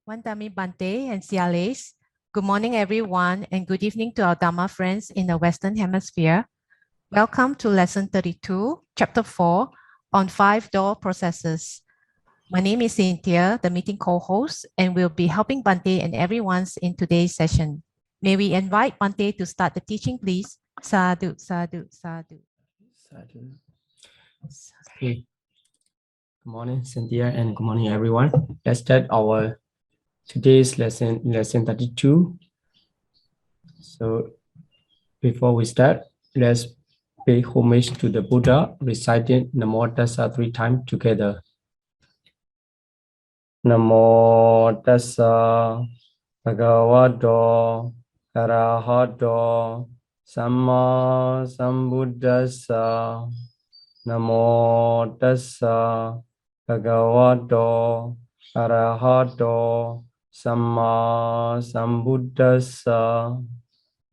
Wandami Bante and Siales. Good morning, everyone, and good evening to our Dharma friends in the Western Hemisphere. Welcome to Lesson 32, Chapter 4, on 5-door processes. My name is Cynthia, the meeting co-host, and will be helping Bante and everyone in today's session. May we invite Bante to start the teaching, please? Sādhu, Sādhu, Sādhu. Sādhu. Okay. Good morning, Cynthia, and good morning, everyone. Let's start our today's lesson 32. So before we start, let's pay homage to the Buddha, reciting Namo Tassa 3 times together. Namo Tassa Bhagavato Arahato Samma Sambuddhassa. Namo Tassa Bhagavato Arahato Samma Sambuddhassa.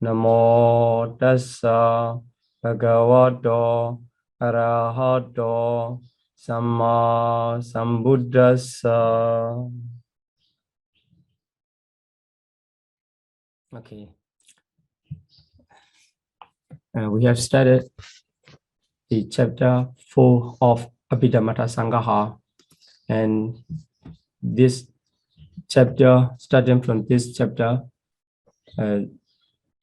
Namo Tassa Bhagavato Arahato Samma Sambuddhassa. Okay. We have started the chapter 4 of Abhidhamma Sangaha, and this chapter, starting from this chapter,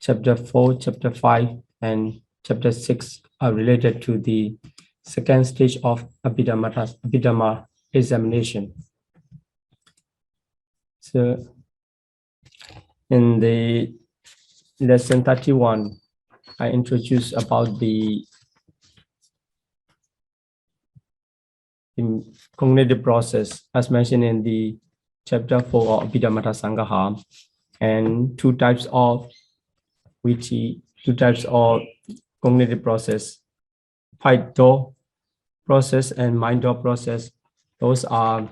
chapter 4, chapter 5, and chapter 6 are related to the second stage of Abhidhamma examination. So in the lesson 31, I introduced about the cognitive process as mentioned in the chapter 4 of Abhidhamma Sangaha, and two types of cognitive process, 5-door process and mind-door process. Those are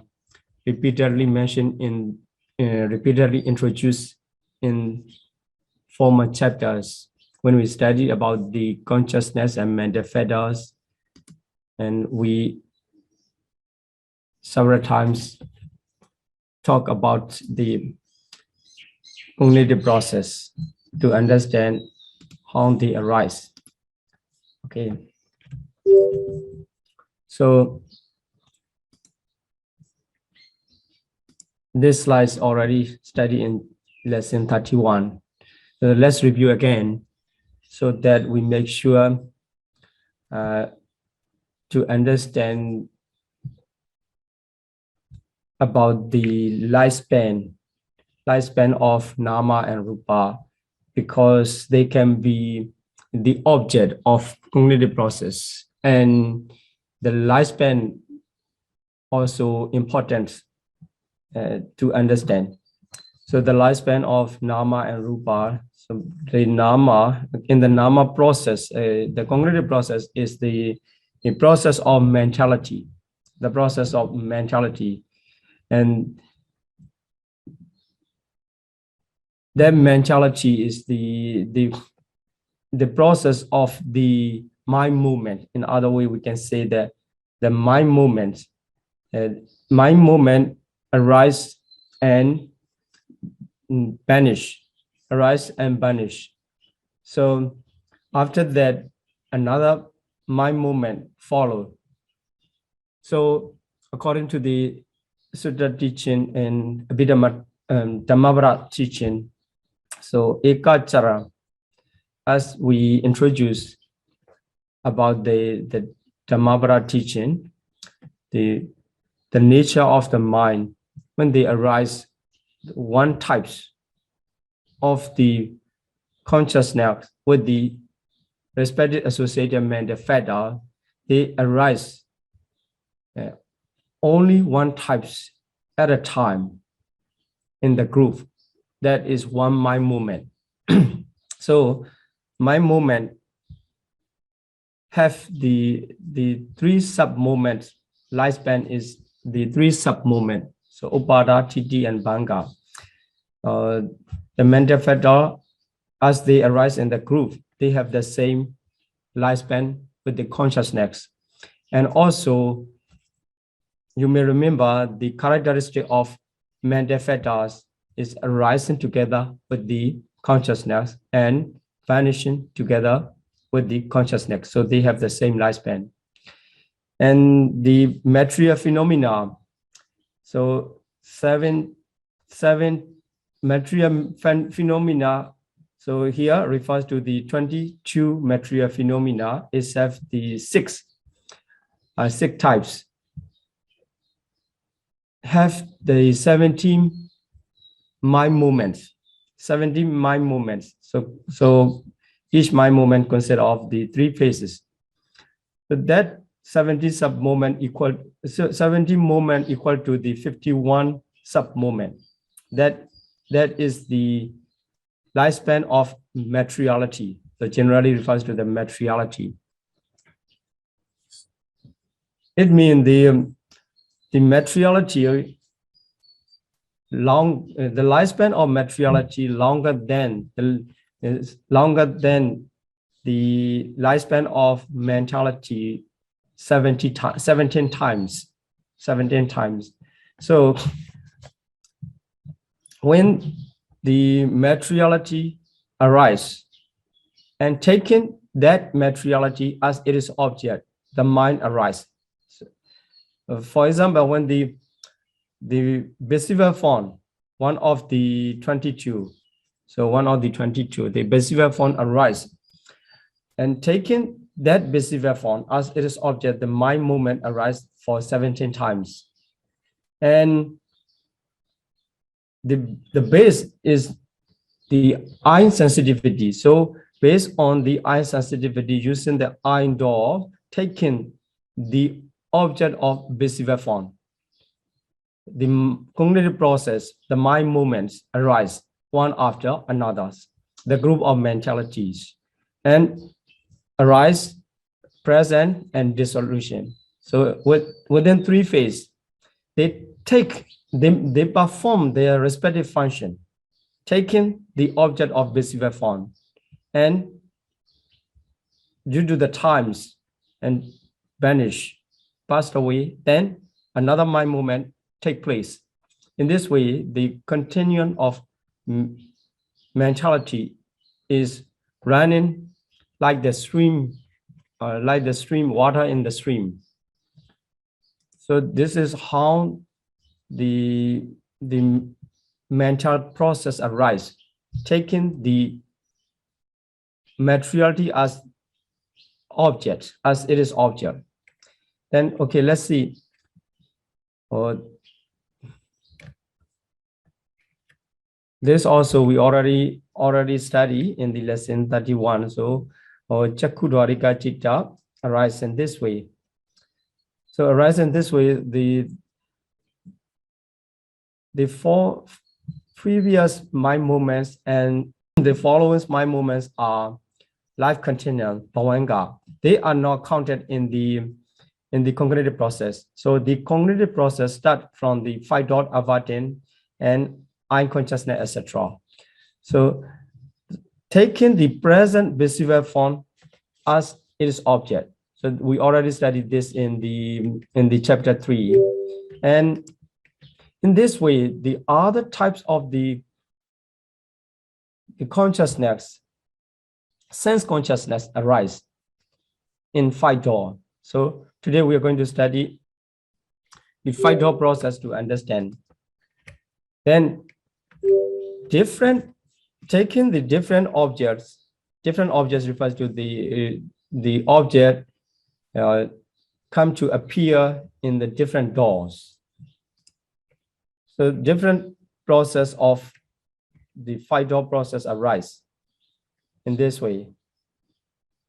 repeatedly mentioned in repeatedly introduced in former chapters when we studied about the consciousness and mental fetters, and we several times talk about the cognitive process to understand how they arise. Okay. So this slide is already studied in lesson 31. So let's review again so that we make sure to understand about the lifespan of Nama and Rupa, because they can be the object of cognitive process, and the lifespan also important to understand. So the lifespan of Nama and Rupa, so the Nama, in the Nama process, the cognitive process is the process of mentality, and that mentality is the process of the mind movement. In other way, we can say that the mind movement arise and vanish. So after that, another mind movement follow. So according to the Sutta teaching and Abhidhamma Dhammavara teaching, so Ekachara, as we introduced about the Dhammavara teaching, the nature of the mind when they arise, one types of the consciousness with the respective associated mental fetter, they arise only one types at a time in the group. That is one mind movement. So mind movement have the 3 sub movements. Lifespan is the 3 sub movement. So Upada, Titi, and Banga. The mental fetter, as they arise in the group, they have the same lifespan with the consciousness. And also, you may remember the characteristic of mental factors is arising together with the consciousness and vanishing together with the consciousness. So they have the same lifespan. And the material phenomena, so seven material phenomena. So here refers to the 22 material phenomena. It have the six types. Have the 17 mind movements. 17 mind movements. So each mind movement consists of the 3 phases. So that 70 sub movement equal 70 movement equal to the 51 sub movement. That is the lifespan of materiality. So generally refers to the materiality. It means the materiality the lifespan of materiality longer than the lifespan of mentality 17 times. So when the materiality arises and taking that materiality as it is object, the mind arises. For example, when the behavioral form, one of the 22, so one of the 22, the behavioral form arises, and taking that behavioral form as it is object, the mind movement arises for 17 times. And the base is the eye sensitivity. So based on the eye sensitivity, using the eye door, taking the object of behavioral form, the cognitive process, the mind movements arise one after another, the group of mentalities, and arise, present, and dissolution. So within 3 phases, they perform their respective function, taking the object of behavioral form, and due to the times and vanish, passed away, then another mind movement take place. In this way, the continuum of mentality is running like the stream, water in the stream. So this is how the mental process arises, taking the materiality as object, as it is object. Then, okay, let's see. This also we already study in the lesson 31. So Chakudwarika Chitta arise in this way. So arise in this way, the 4 previous mind movements and the following mind movements are life continuum, Bhavanga. They are not counted in the cognitive process. So the cognitive process starts from the 5 dot avatin and eye consciousness, etc. So taking the present behavioral form as its object. So we already studied this in the chapter 3. And in this way, the other types of the consciousness, sense consciousness arise in 5 door. So today we are going to study the 5 door process to understand. Then taking the different objects refers to the object come to appear in the different doors. So different process of the 5 door process arise in this way.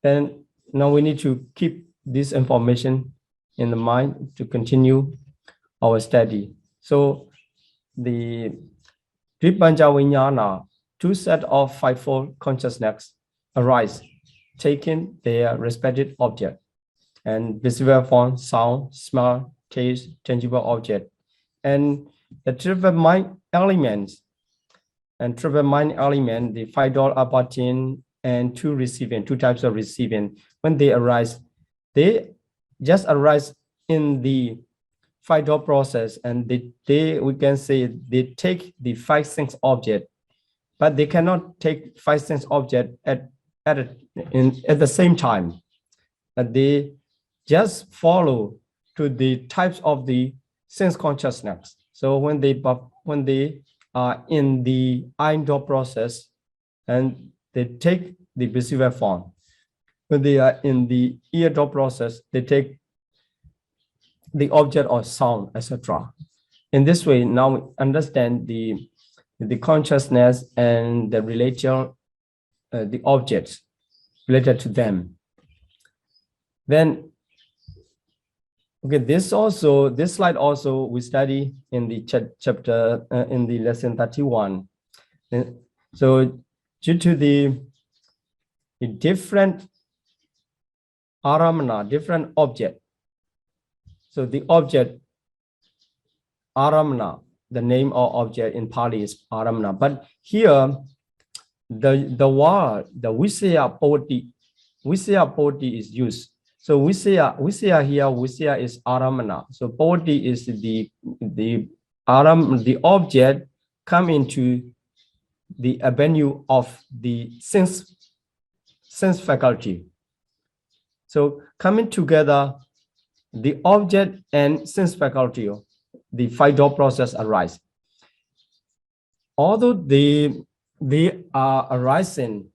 Then now we need to keep this information in the mind to continue our study. So the Vipanja Vijnana, 2 sets of 5-fold consciousness arise, taking their respective object and visual form, sound, smell, taste, tangible object. And the triple mind elements, the 5 door appertain and 2 receiving, 2 types of receiving, when they arise, they just arise in the 5-door process, and we can say they take the 5 sense object, but they cannot take 5 sense object at the same time. But they just follow to the types of the sense consciousness. So when they are in the eye-door process, and they take the visual form. When they are in the ear-door process, they take the object or sound, etc. In this way, now we understand the consciousness and the related the objects related to them. Then, okay, this slide also we study in the chapter in the lesson 31. And so due to the different aramana, different object. So the object aramana, the name or object in Pali is aramana. But here, the word, the visaya poti is used. So visaya here, visaya is aramana. So poti is the object come into the avenue of the sense faculty. So coming together, the object and sense faculty, the 5-door process arise. Although they are arising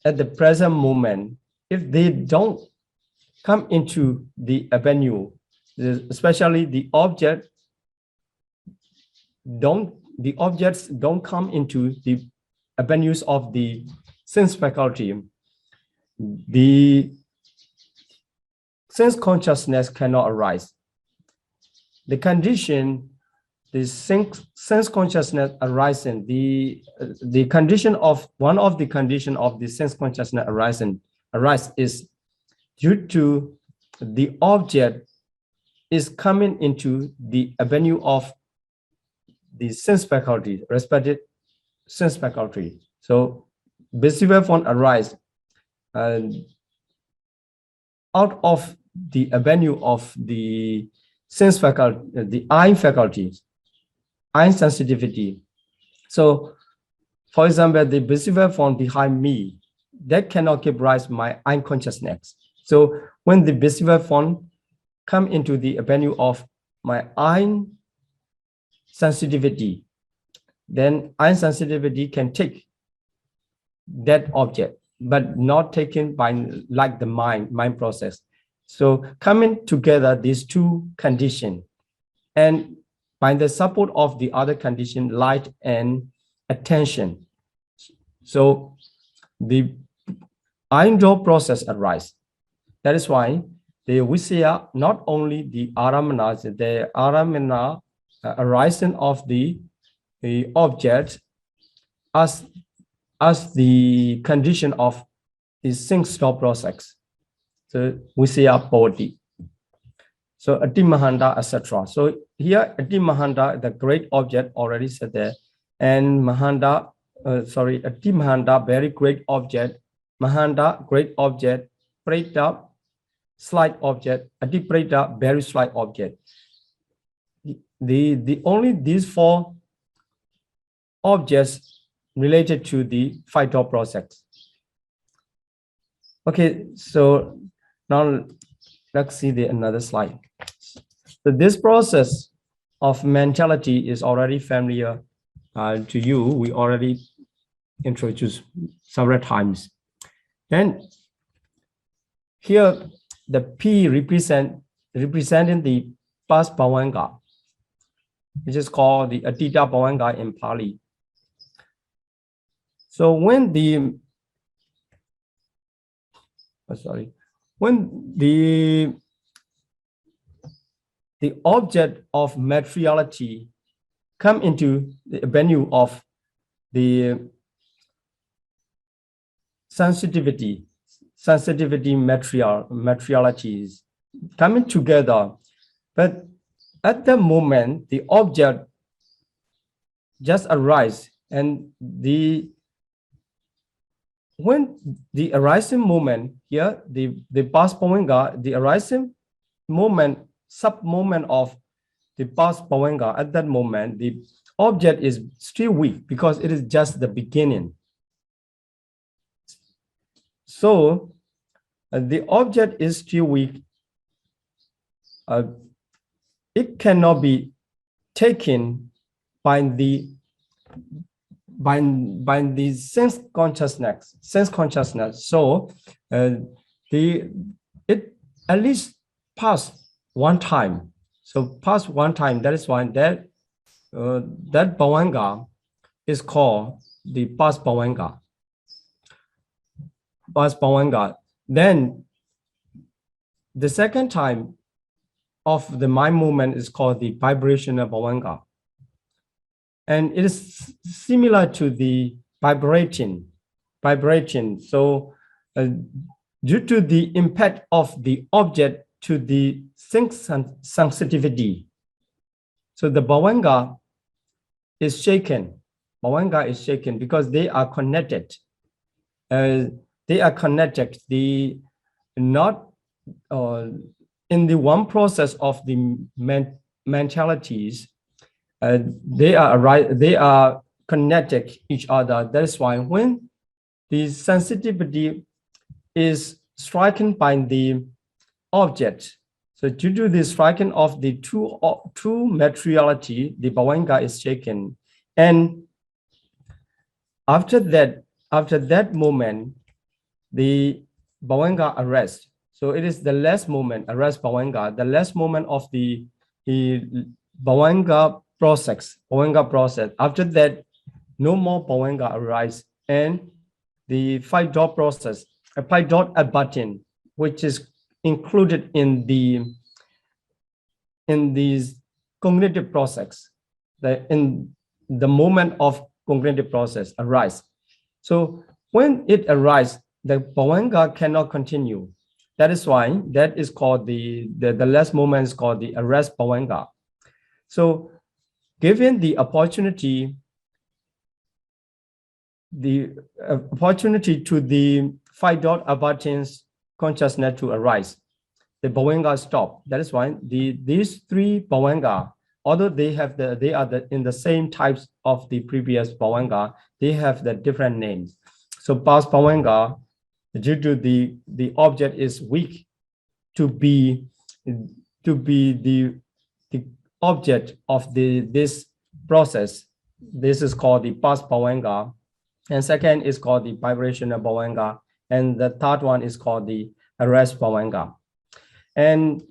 at the present moment, if they don't come into the avenue, especially the objects don't come into the avenues of the sense faculty, the sense consciousness cannot arise. The condition, the sense consciousness arising, the condition of one of the condition of the sense consciousness arise is due to the object is coming into the avenue of the sense faculty, respective sense faculty. So visual form arise out of the avenue of the sense faculty, the eye faculties, eye sensitivity. So, for example, the visual form behind me, that cannot give rise to my eye consciousness. So when the visual form come into the avenue of my eye sensitivity, then eye sensitivity can take that object, but not taken by like the mind process. So coming together these two conditions, and by the support of the other condition, light and attention, so the eye-door process arise. That is why the visaya, not only the aramana arising of the object as the condition of the sense-door process. So visaya body. So Atimahanda, etc. So here Atimahanda, the great object already said there, and Atimahanda, very great object, Mahanda, great object, Preta, slight object, Adipreta, very slight object. The only these 4 objects related to the 5-door process. Okay, so now let's see another slide. So this process of mentality is already familiar to you. We already introduced several times. Then here the P representing the past bhavanga, which is called the Atita bhavanga in Pali. So when the object of materiality come into the venue of the sensitivity materialities coming together, but at the moment the object just arise, and when the arising moment here, the past bhavanga, the arising moment, sub moment of the past Bhavanga, at that moment, the object is still weak because it is just the beginning. So the object is still weak. It cannot be taken by the sense consciousness. So it at least pass one time. So pass one time. That is why that Bhavanga is called the past Bhavanga. Past Bhavanga. Then the second time of the mind movement is called the vibrational Bhavanga. And it is similar to the vibration. So due to the impact of the object to the sensitivity, so the Bhavanga is shaken. Bhavanga is shaken because they are connected. The not in the one process of the mentalities. They are connected each other. That is why when the sensitivity is striking by the object, so due to the striking of the true materiality, the Bhavanga is shaken. And after that moment, the Bhavanga arrests. So it is the last moment, arrest Bhavanga, the last moment of the Bhavanga process. After that, no more Bhavanga arise, and the 5-dot process, a 5-dot button, which is included in these cognitive process, in the moment of cognitive process arise. So when it arises, the Bhavanga cannot continue. That is why that is called the last moment is called the arrest Bhavanga. So given the opportunity to the 5-dot buttons consciousness to arise, the Bhavanga stop. That is why these 3 Bhavanga, although they are in the same types of the previous Bhavanga, they have the different names. So past Bhavanga, due to the object is weak to be the object of this process. This is called the past Bhavanga, and second is called the vibrational Bhavanga, and the third one is called the arrest Bhavanga. And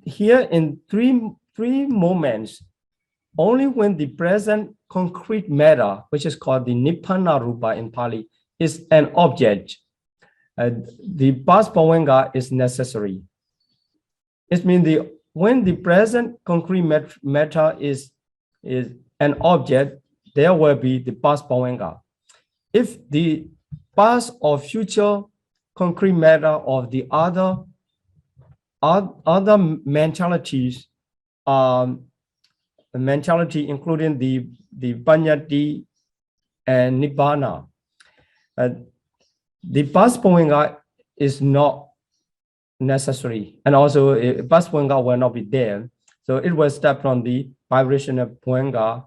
here in three moments, only when the present concrete matter, which is called the Nibbana Rupa in Pali, is an object, the past Bhavanga is necessary. It means when the present concrete matter is an object, there will be the past Bhavanga. If the past or future concrete matter of the other mentalities, mentality including the Panyati and Nibbana, the past Bhavanga is not necessary, and also past Bhavanga will not be there. So it will start from the vibrational Bhavanga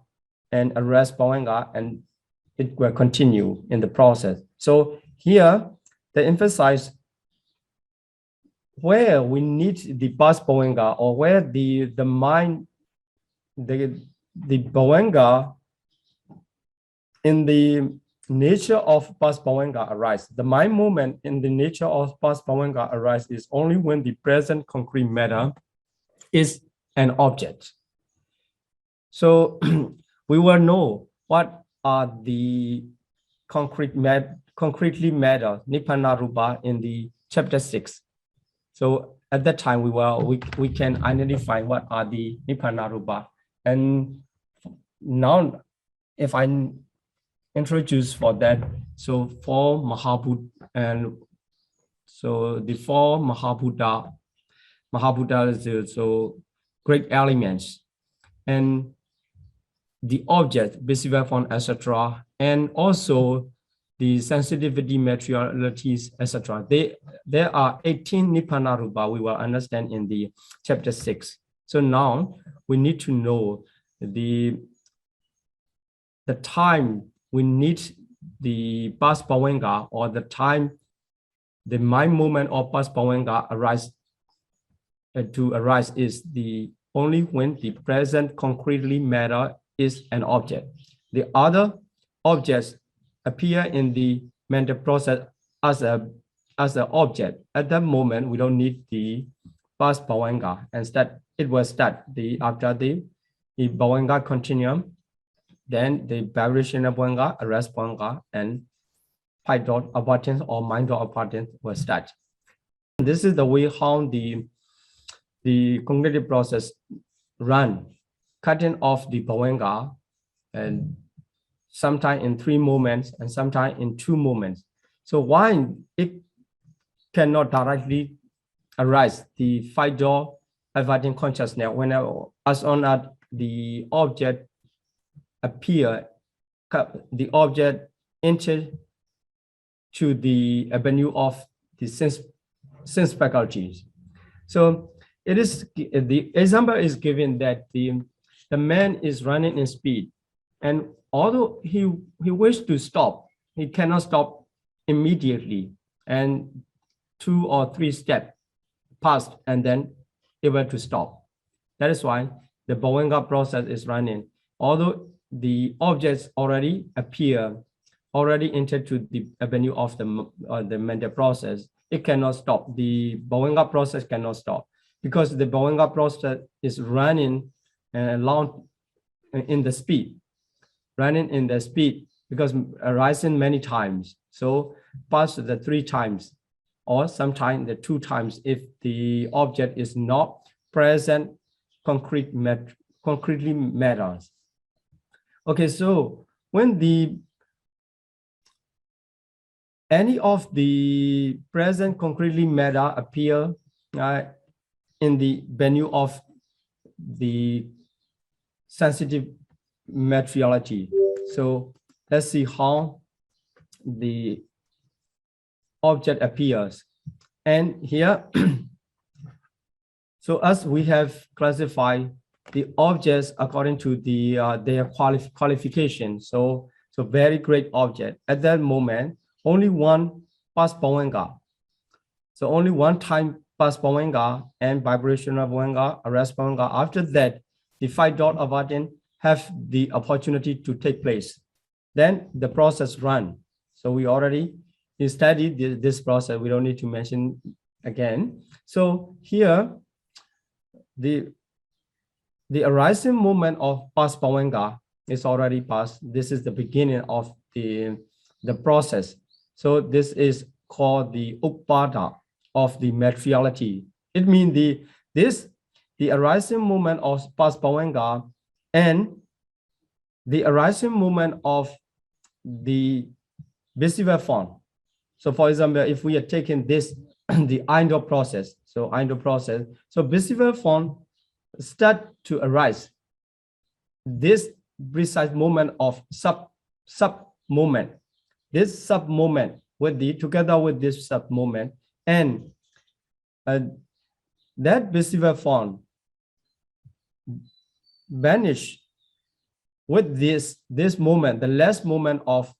and arrest Bhavanga, and it will continue in the process. So here they emphasize where we need the past Bhavanga, or where the mind, the Bhavanga in the nature of past Bhavanga arise. The mind movement in the nature of past Bhavanga arise is only when the present concrete matter is an object. So we will know what are the concretely matter, Nibbana Rupa, in the chapter 6. So at that time we can identify what are the Nibbana Rupa. And now if I introduce for that, so 4 Mahabhuta, and so the 4 Mahabhuta is so great elements, and the object, visible form, etc., and also the sensitivity, materialities, etc. There are 18 Nibbana Rupa we will understand in the chapter 6. So now we need to know the time we need the past Pawenga, or the time the mind movement of past Pawenga arise is the only when the present concretely matter is an object. The other objects appear in the mental process as an object. At that moment, we don't need the past Pawenga. Instead, it will start after the Pawenga continuum, then the vibrational Pawenga, arrest Pawenga, and pi dot appartance or mind dot appartance will start. This is the way how the cognitive process run, cutting off the Pawenga, and sometimes in 3 moments and sometimes in 2 moments. So why it cannot directly arise the 5 door averting consciousness whenever as on as the object appear, the object enter to the avenue of the sense faculties. So it is the example is given that the man is running in speed, and although he wishes to stop, he cannot stop immediately, and 2 or 3 steps passed and then able to stop. That is why the Pawenga process is running. Although the objects already appear, already entered to the avenue of the mental process, it cannot stop. The Pawenga process cannot stop because the Pawenga process is running along in the speed, because arising many times. So past the 3 times, or sometimes the 2 times if the object is not present concretely matters. Okay, so when any of the present concretely matter appear in the venue of the sensitive materiality. So let's see how the object appears. And here, so as we have classified the objects according to their qualification. So very great object. At that moment, only one past Pawenga. So only one time past Pawenga and vibrational Pawenga, arrest Pawenga. After that, the 5 dot averting have the opportunity to take place. Then the process run. So we already studied this process. We don't need to mention again. So here, the arising moment of past Pawenga is already passed. This is the beginning of the process. So this is called the upada of the materiality. It means the arising moment of past Pawenga and the arising moment of the visible form. So for example, if we are taking this, the Indo process, so visible form start to arise. This precise moment of sub moment, this sub moment together with this sub moment, and that visible form vanish with this moment, the last moment of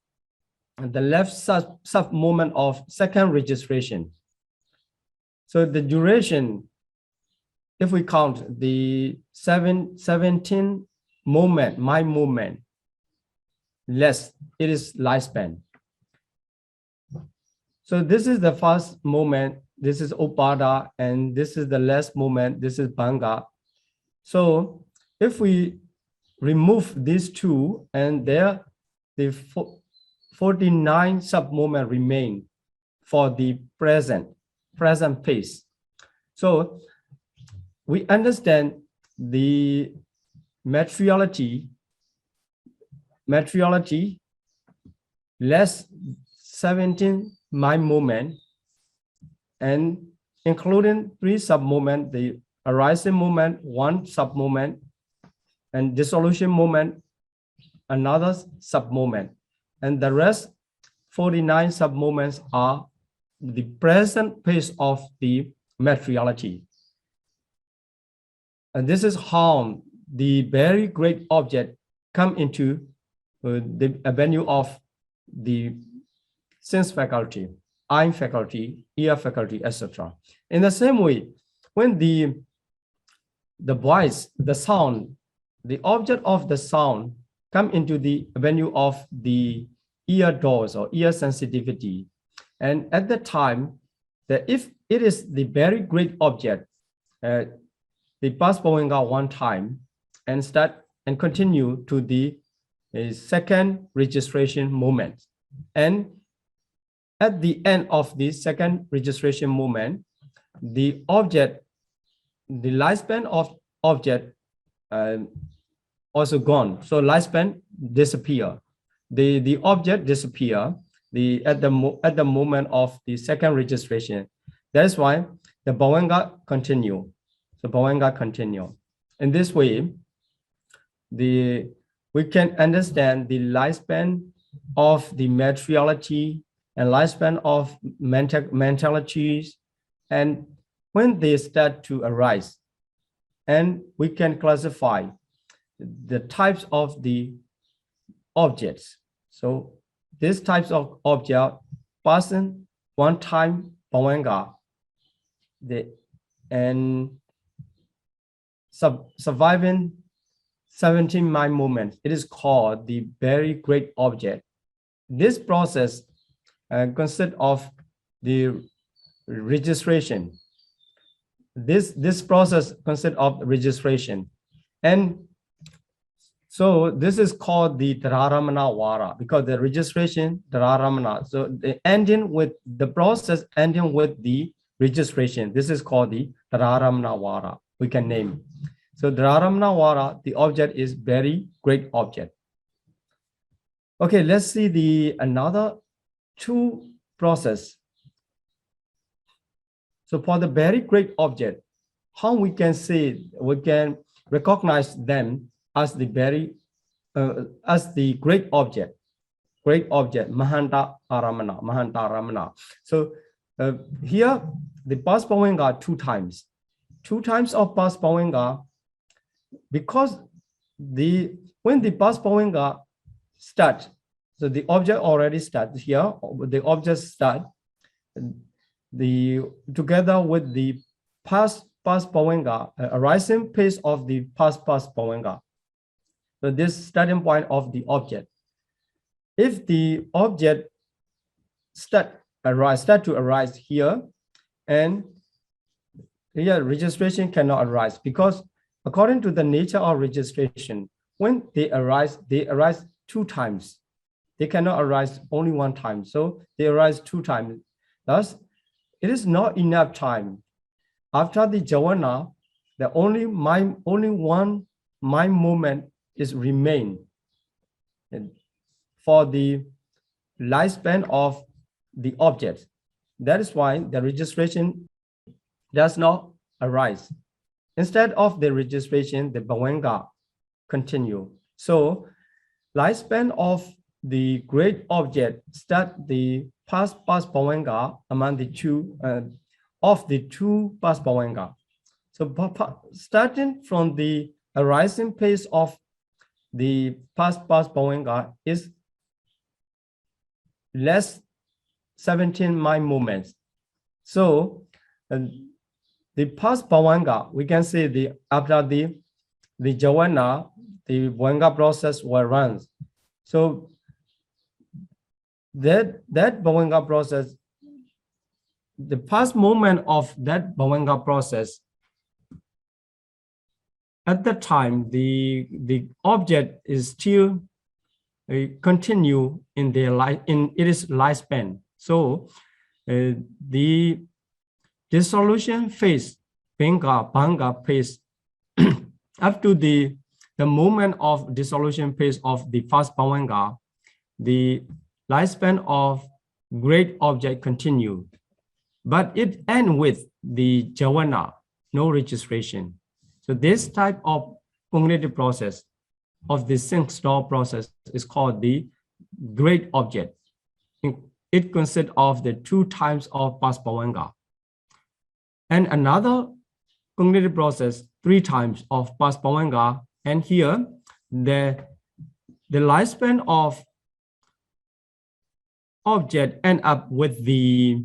the left sub moment of second registration. So the duration, if we count the 17 moment, my movement, less, it is lifespan. So this is the first moment, this is Upada, and this is the last moment, this is Banga. So if we remove these 2, and there the 49 sub-moment remain for the present phase. So we understand the materiality less 17 mind moment, and including 3 sub-moment, the arising moment, 1 sub-moment, and dissolution moment, another sub-moment. And the rest 49 sub-moments are the present phase of the materiality. And this is how the very great object come into the avenue of the sense faculty, eye faculty, ear faculty, etc. In the same way, when the voice, the sound, the object of the sound come into the avenue of the ear doors or ear sensitivity, and at the time that if it is the very great object, they pass Bowenga one time and start and continue to the second registration moment. And at the end of the second registration moment, the object, the lifespan of object also gone. So lifespan disappear. The object disappear at the moment of the second registration. That is why the Bowenga continue. So Bowenga continue. In this way, we can understand the lifespan of the materiality and lifespan of mentalities, and when they start to arise, and we can classify the types of the objects. So these types of object passing one time Bowenga, and surviving 17 mind movements, it is called the very great object. This process consists of the registration. This process consists of registration, and so this is called the Dhararamana Vara, because the registration Dhararamana. So the ending with the process ending with the registration. This is called the Dhararamana Vara. We can name. So Dhararamana Vara, the object is very great object. Okay, let's see another two process. So for the very great object, how we can say, we can recognize them as the great object, Mahanta Aramana. So here the Pas Bowenga two times of Pas Bowenga, because when the Pas Bowenga start, so the object already starts here, the object start together with the Pas Bowenga, arising pace of the Pas Bowenga. So this starting point of the object. If the object start to arise here, and here registration cannot arise, because according to the nature of registration, when they arise two times. They cannot arise only one time. So they arise two times. Thus, it is not enough time. After the jhana, the only one mind movement is remain for the lifespan of the object. That is why the registration does not arise. Instead of the registration, the Bowenga continue. So lifespan of the great object start the Pas Bowenga among the two of the two Pas Bowenga. So starting from the arising pace of the Pas Bowenga is less 17 mind movements. So the Pas Bowenga, we can say after the jhana, the Bowenga process will run. So that Bowenga process, the past moment of that Bowenga process, at that time, the object is still continue in their life, in its lifespan. So the dissolution phase, Banga phase, up to the moment of dissolution phase of the first Bowenga, the lifespan of great object continue, but it ends with the jhana, no registration. So this type of cognitive process of the sync store process is called the great object. It consists of the two times of Pas Bowenga. And another cognitive process, 3 times of past Bhavanga, and here the lifespan of object end up with the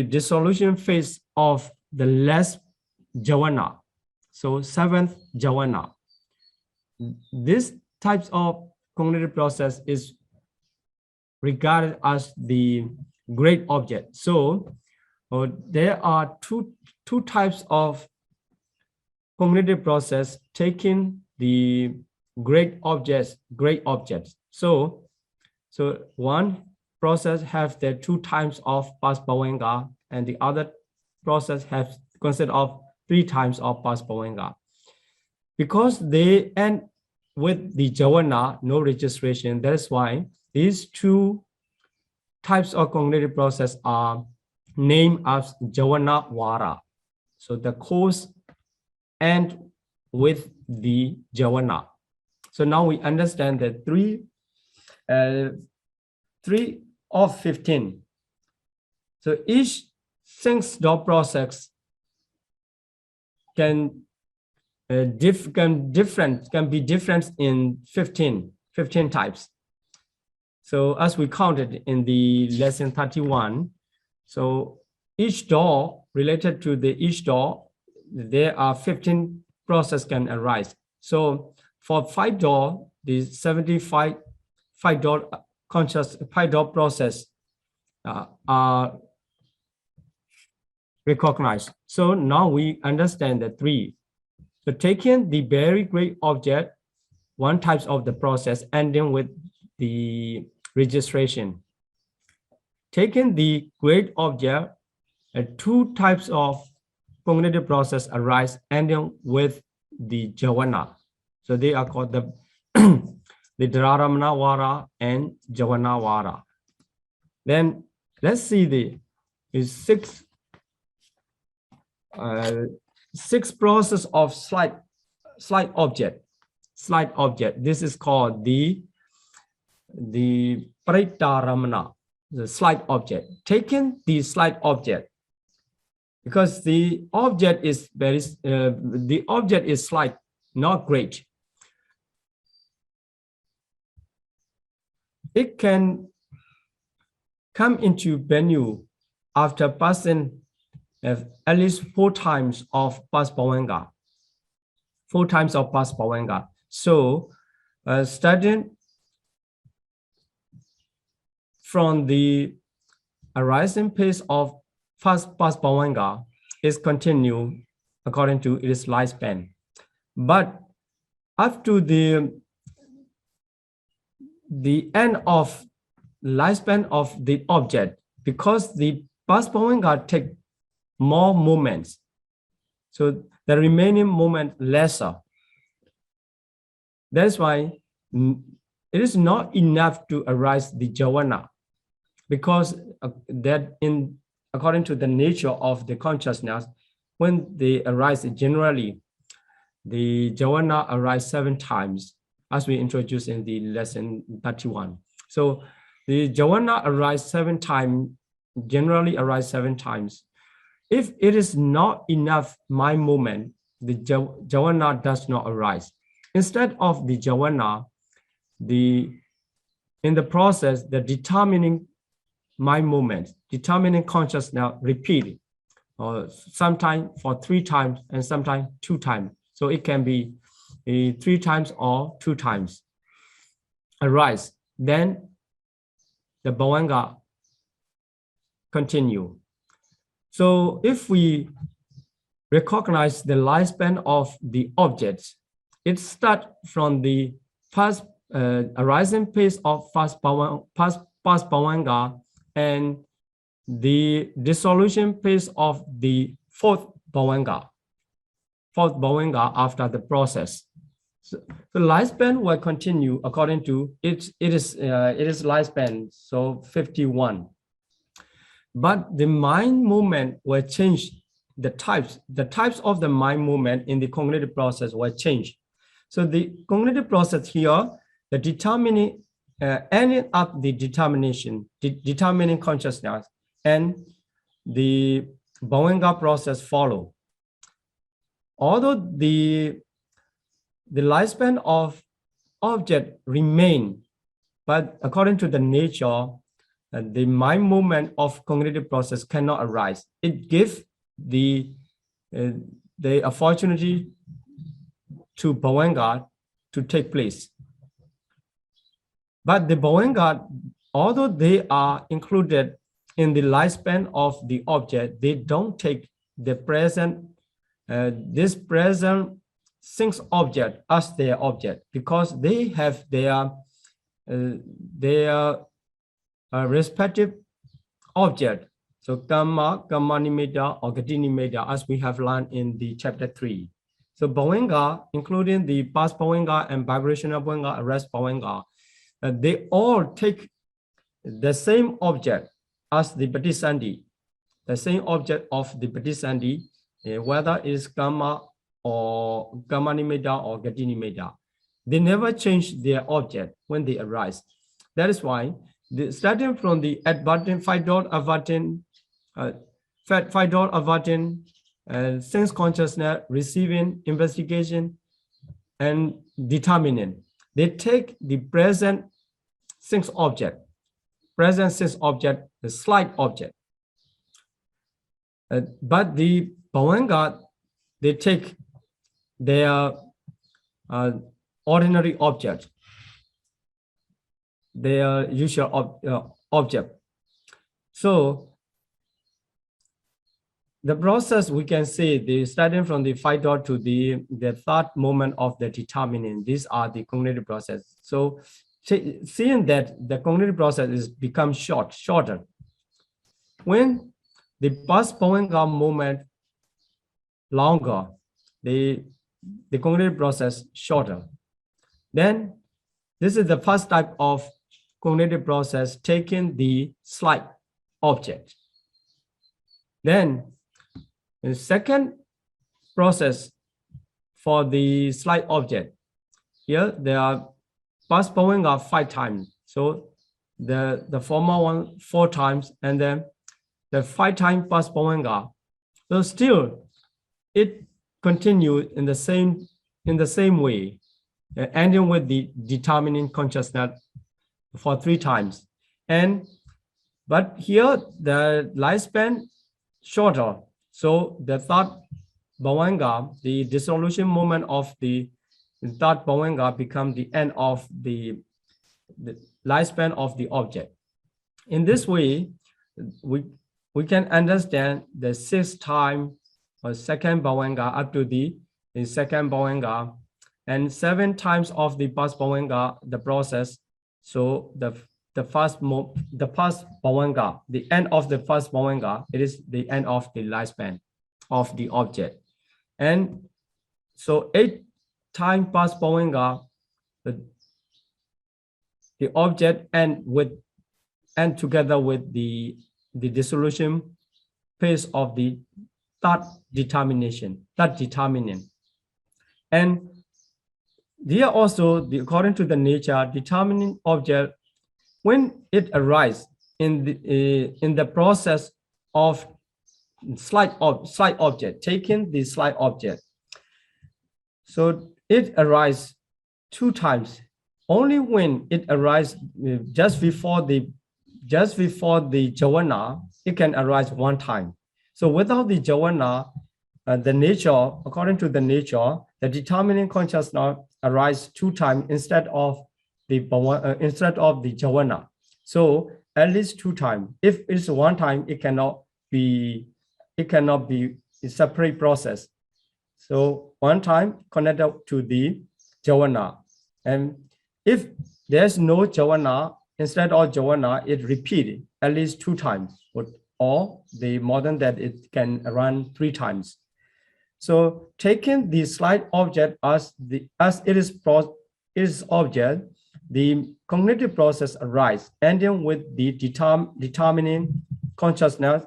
dissolution phase of the last jhana, so 7th jhana. This types of cognitive process is regarded as the great object. So there are two types of cognitive process taking the great objects. So one process have the 2 times of past Bhavanga, and the other process has consist of 3 times of past Bhavanga. Because they end with the jhana, no registration, that's why these 2 types of cognitive process are named as jhana vara. So the course end with the jhana. So now we understand that 3 of 15. So each 6 door process can be different in 15 types. So as we counted in the lesson 31, so each door related to each door, there are 15 process can arise. So for 5 door, the 75 door conscious 5 door process are recognized. So now we understand the 3. So taking the very great object, 1 type of the process ending with the registration. Taking the great object, 2 types of cognitive process arise ending with the jhana. So they are called the the dharamana vara and jhana vara. Then let's see the 6 process of slight object. This is called the paritaramana, the slight object. Taking the slight object, because the object is slight, not great. It can come into venue after passing at least 4 times of past Bhavanga. 4 times of past Bhavanga. So starting from the arising pace of past Bhavanga is continue according to its lifespan. But up to the end of lifespan of the object, because the past Bhavanga take more moments, so the remaining moment lesser. That's why it is not enough to arise the jhana, because according to the nature of the consciousness, when they arise generally, the jhana arise 7 times, as we introduced in the lesson 31. So the jhana arise 7 times, generally arise 7 times. If it is not enough mind movement, the jhana does not arise. Instead of the jhana, in the process, the determining mind movement, determining consciousness repeat, or sometimes for 3 times and sometimes 2 times. So it can be 3 times or 2 times arise. Then the Bhavanga continue. So if we recognize the lifespan of the objects, it starts from the first arising pace of past Bhavanga and the dissolution pace of the 4th Bhavanga after the process. So the lifespan will continue according to it is lifespan, so 51. But the mind movement will change. The types of the mind movement in the cognitive process will change. So the cognitive process here, the determining ending up the determining consciousness, and the Bhavanga process follow. although the lifespan of object remain, but according to the nature, the mind movement of cognitive process cannot arise. It gives the opportunity to Bhavanga to take place. But the Bhavanga, although they are included in the lifespan of the object, they don't take the present, this present since object as their object, because they have their respective object. So karma, karma nimitta, or gati nimitta, as we have learned in the chapter 3. So Bhavanga, including the past Bhavanga and vibrational Bhavanga, arrest Bhavanga, they all take the same object as the Patisandhi, the same object of the Patisandhi, whether it's karma or karma nimitta or gati nimitta. They never change their object when they arise. That is why, starting from the advertent, 5-dot advertent, 5-dot advertent, sense consciousness, receiving, investigation, and determining, they take the present sense object, the slight object. But the Bhavanga, they take their ordinary object, their usual object. So the process, we can see, starting from the 5-dot to the third moment of the determining, these are the cognitive process. So seeing that the cognitive process is become shorter. When the past Bhavanga moment longer, the cognitive process shorter. Then this is the first type of cognitive process, taking the slight object. Then the second process for the slight object, here there are past Bhavanga 5 times. So the former one 4 times, and then the 5 times past Bhavanga. So still it continues in the same way, ending with the determining consciousness for 3 times. But here the lifespan shorter. So the third Bhavanga, the dissolution moment of the third Bhavanga, become the end of the lifespan of the object. In this way, we can understand the 6th time or second Bhavanga up to the second Bhavanga, and 7 times of the past Bhavanga, the process. So the past Bhavanga, the end of the first Bhavanga, it is the end of the lifespan of the object. And so 8 times past Bhavanga, the object and together with the dissolution phase of the third determinant. And there also, according to the nature, determining object, when it arises in the process of slight object, taking the slight object. So it arises 2 times. Only when it arises just before the jhana, it can arise 1 time. So without the jhana, the nature, according to the nature, the determining consciousness arises 2 times instead of the jhana. So at least 2 times. If it's 1 time, it cannot be a separate process. So 1 time connected to the jhana. And if there's no jhana, instead of jhana, it repeats at least 2 times, or the more than that, it can run 3 times. So taking the slight object as it is object, the cognitive process arises, ending with the determining consciousness.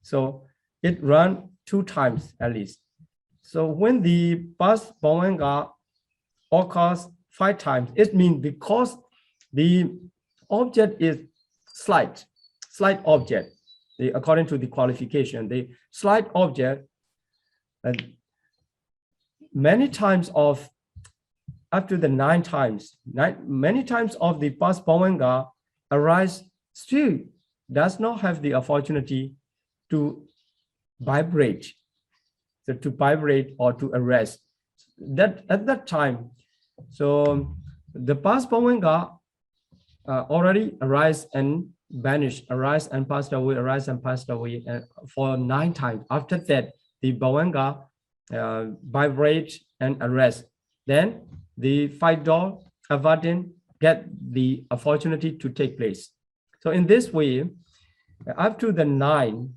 So it runs 2 times at least. So when the past Bhavanga occurs 5 times, it means because the object is slight object, according to the qualification, the slight object, many times of up to the many times of the past Bhavanga arise still does not have the opportunity to vibrate, so to vibrate or to arrest. That at that time, so the past Bhavanga already arise and vanish, arise and passed away, arise and passed away for 9 times. After that, the Bhavanga vibrate and arrest. Then the 5 door Avadin get the opportunity to take place. So in this way, up to the 9,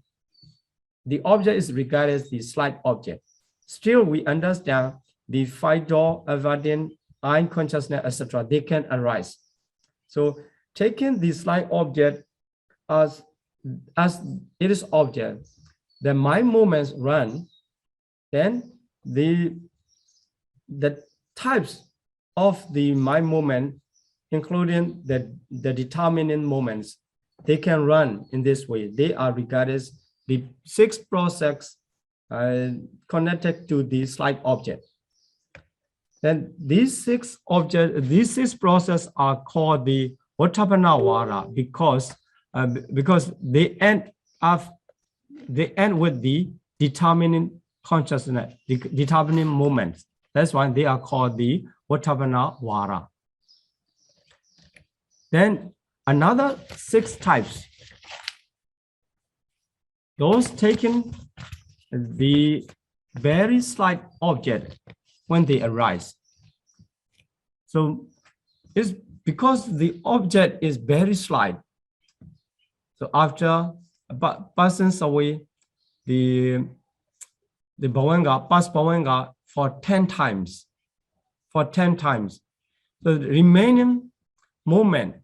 the object is regarded as the slight object. Still, we understand the 5 door Avadin, Ein consciousness, etc. They can arise. So taking the slight object as it is object, the mind movements run, then the types of the mind movement, including the determining moments, they can run in this way. They are regarded as the 6 processes connected to the slight object. Then these 6 processes are called the Utthapana Vara because they end with the determining consciousness, the determining moments. That's why they are called the Utthapana Vara. Then another 6 types, those taking the very slight object when they arise. So it's because the object is very slight. So after passes away the Bhavanga, past Bhavanga for 10 times. So the remaining moment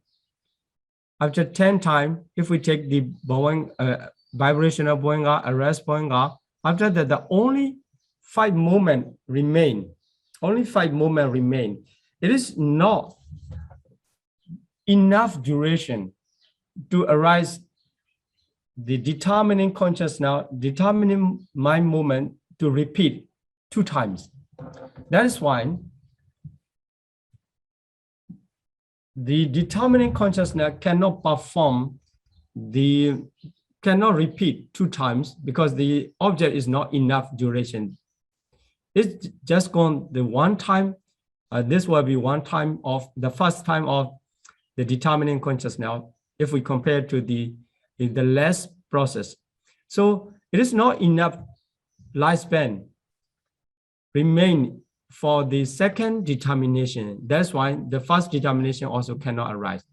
after 10 times, if we take the Bhavanga, vibrational Bhavanga, arrest Bhavanga, after that the only 5 moments remain. It is not enough duration to arise the determining consciousness, determining mind movement to repeat 2 times. That is why the determining consciousness cannot repeat 2 times because the object is not enough duration. It's just gone the 1 time. This will be 1 time of the first time of the determining consciousness if we compare to the last process. So it is not enough lifespan remain for the second determination. That's why the first determination also cannot arise.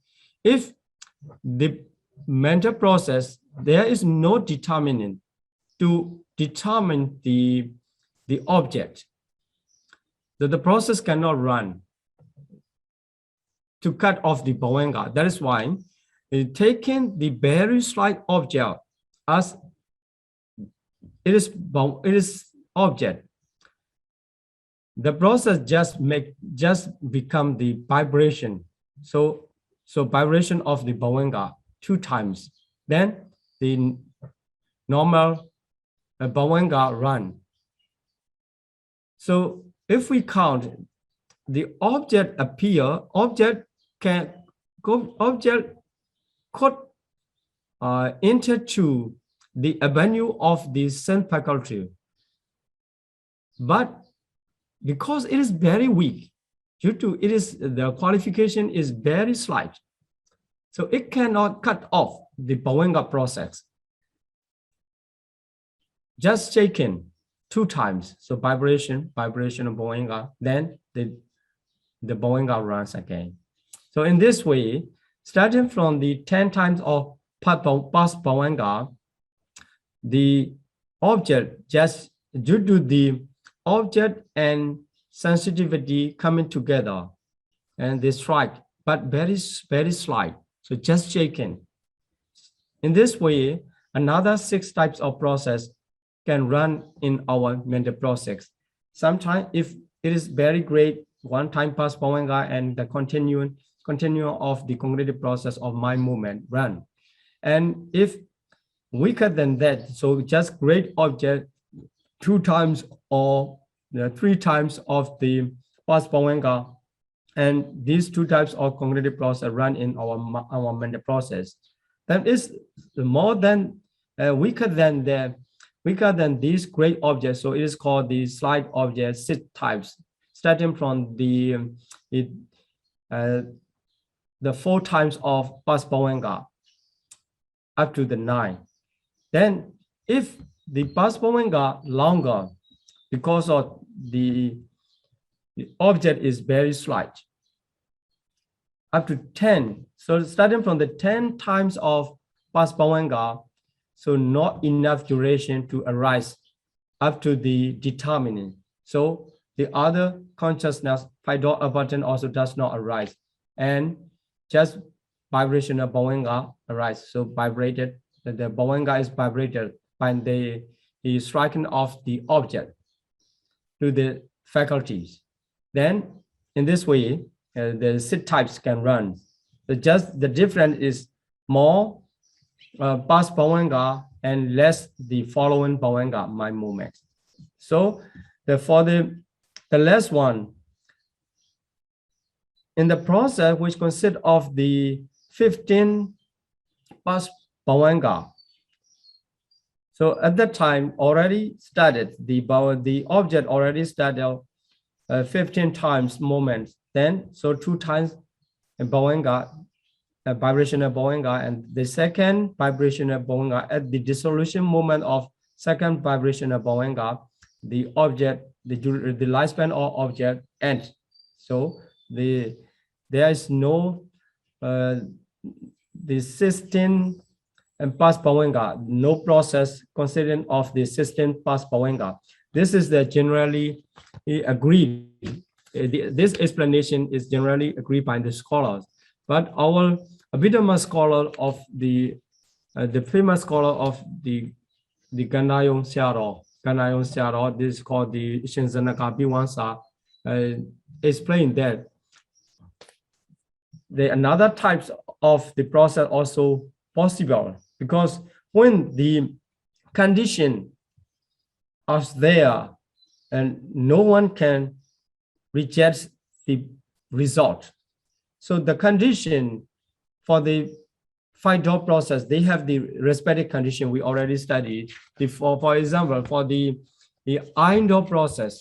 If the mental process, there is no determinant to determine the object, that the process cannot run to cut off the Bhavanga. That is why taking the very slight object as it is object, the process just become the vibration. So vibration of the Bhavanga 2 times. Then the normal Bhavanga run. So if we count, the object appear, object could enter to the avenue of the sense faculty. But because it is very weak, due to the qualification is very slight, so it cannot cut off the Bhavanga process. Just shaken 2 times, so vibration of Bhavanga, then the Bhavanga runs again. So in this way, starting from the 10 times of past Bhavanga, the object, just due to the object and sensitivity coming together, and they strike, but very, very slight, so just shaken. In this way, another 6 types of process can run in our mental process. Sometimes if it is very great, 1 time past Bhavanga and the continuum of the cognitive process of mind movement run. And if weaker than that, so just great object 2 times or the 3 times of the past Bawenga, and these 2 types of cognitive process run in our mental process. Then is more than weaker than these great objects. So it is called the slight object 6 types, starting from the 4 times of past Bawenga up to the 9. Then if the past Bawenga longer, because of the object is very slight, up to 10. So starting from the 10 times of past Bawenga, so not enough duration to arise up to the determinant. So the other consciousness, 5-dot button also does not arise, and just vibrational Bawenga arise. So vibrated, the Bawenga is vibrated by the striking of the object to the faculties. Then in this way, the 6 types can run. So just the difference is more past Bawenga and less the following Bawenga mind movement. So for the last one, in the process which consists of the 15 past Bawenga. So at that time already started the object already started 15 times moments. Then so 2 times Bawenga, vibrational Bawenga, and the second vibrational Bawenga at the dissolution moment of second vibrational Bawenga, the object, the lifespan of object ends. So there is no the 16 and past Bawenga, no process considering of the 16 past Bawenga. This is the generally agreed. This explanation is generally agreed by the scholars, but our Abhidhamma scholar of the famous scholar of the Gandayong Siaro, this is called the Shinzanaka Biwansa, explained that the another types of the process also possible, because when the condition is there and no one can reject the result. So the condition for the 5-dot process, they have the respective condition we already studied before. For example, for the iron-dot process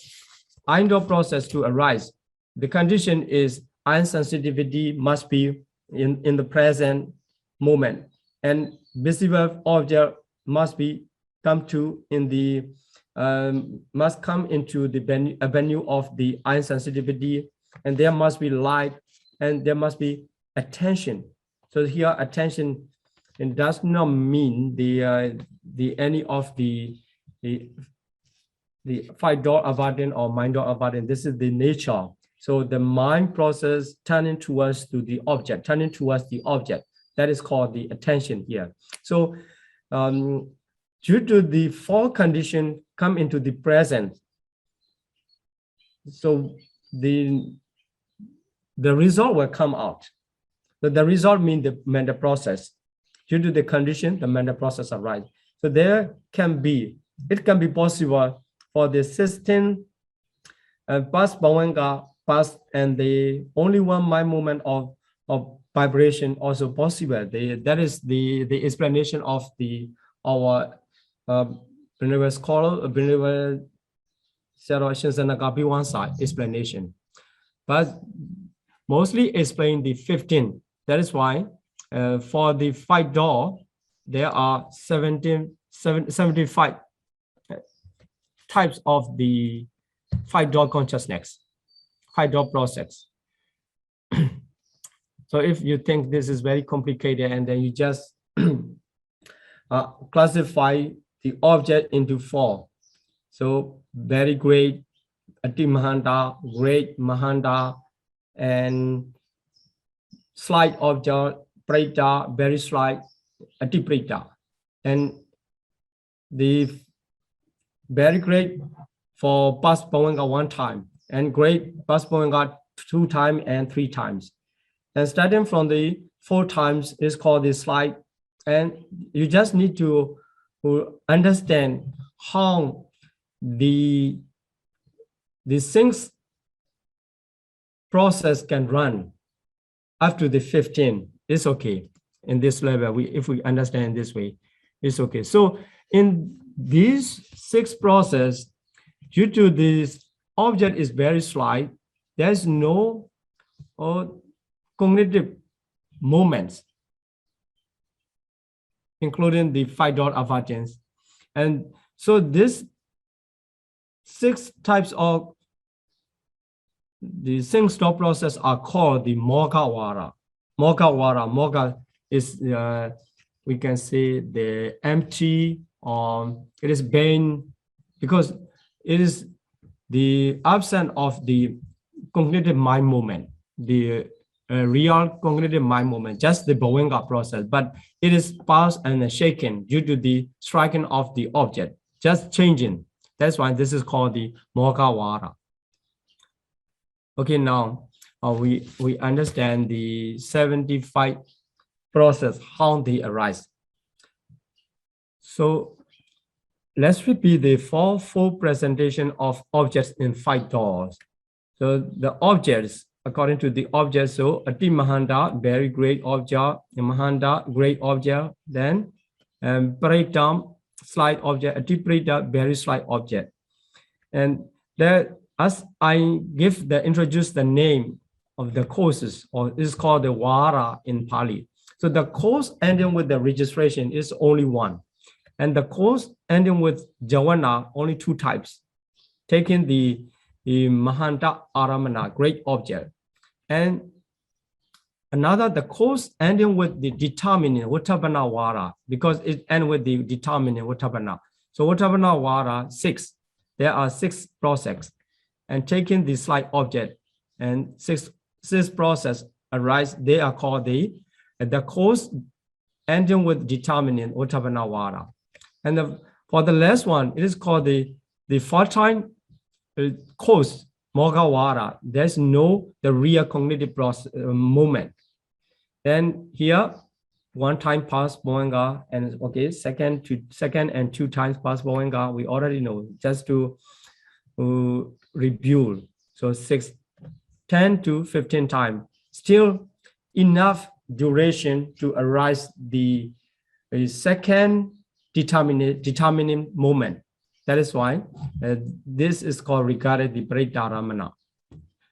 to arise, the condition is iron sensitivity must be in the present moment, and visible object must come into the avenue of the iron sensitivity, and there must be light, and there must be attention. So here attention, it does not mean the any of the 5-dot abundant or mind-dot abundant. This is the nature. So the mind process turning towards the object. That is called the attention here. So due to the 4 conditions come into the present, so the result will come out. So the result means the mental process. Due to the condition, the mental process arises. So it can be possible for the 16 past Bawenga past, and the only one mind movement of vibration also possible. That is the explanation of our Pannadhikalankara scholar, Pannadhikalankara Sādhu explanation, but mostly explain the 15. That is why for the 5-dot, there are 75 types of the 5-dot consciousness, 5-dot process. So if you think this is very complicated, and then you just classify the object into 4. So very great, Ati Mahanta, great Mahanta, and slight object, Preta, very slight, Ati Preta. And the very great for past Bawenga 1 time, and great past Bawenga 2 times and 3 times. And starting from the 4 times is called the slight. And you just need to understand how the the sixth process can run up to the 15. It's okay. In this level, if we understand this way, it's okay. So in these 6 process, due to this object is very slight, there's no cognitive moments, including the 5-dot avergence. And so this 6 types of the single stop process are called the Mogawara. Moga is, we can say, the empty, it is vain, because it is the absence of the cognitive mind movement, the real cognitive mind movement, just the Bowenga process, but it is paused and shaken due to the striking of the object, just changing. That's why this is called the Mogawara. Okay, now we understand the 75 process, how they arise. So let's repeat the full presentation of objects in 5 doors. So the objects, according to the object, so Ati Mahanda, very great object, Mahanda, great object, then Paritam, slight object, Ati Prita, very slight object. And there, as I introduce the name of the courses, or is called the Vara in Pali. So the course ending with the registration is only one. And the course ending with Jawana, only 2 types. Taking the Mahanta Aramana, great object. And another, the course ending with the determining Uttabana Vara, because it ends with the determining Uttabana. So Uttabana Vara, 6. There are 6 processes. And taking the slight object and 6 process arise, they are called the course ending with determining Uttabana Vara. And for the last one, it is called the 4-time course Mogawara. There's no the real cognitive process moment. Then here, 1 time past Bowenga, and okay, second and 2 times past Bowenga, we already know, just to review. So 10 to 15 times, still enough duration to arise the second determining moment. That is why this is called regarded the Pretaramana.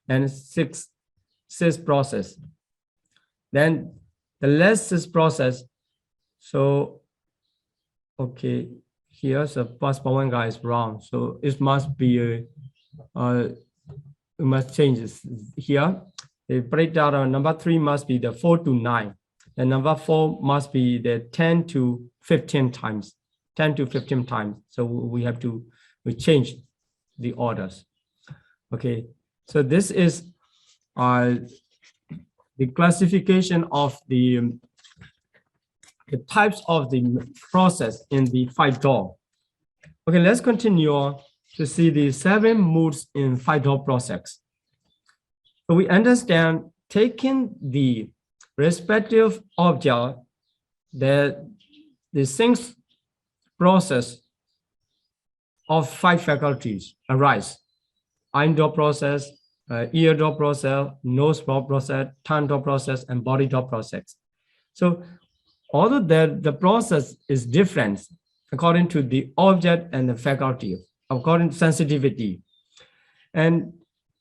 And 6 process. Then the last 6 process. So okay, here the past Bowenga is wrong. So it must be we must change this here. The Pratara number 3 must be the 4 to 9. And number 4 must be the 10 to 15 times. 10 to 15 times. So we have to change the orders. Okay. So this is the classification of the types of the process in the 5-door. Okay, let's continue to see the 7 moods in 5-door process. So we understand taking the respective object that the 6 process of 5 faculties arise. Eye door process, ear door process, nose door process, tongue door process, and body door process. So although the process is different according to the object and the faculty, according to sensitivity. And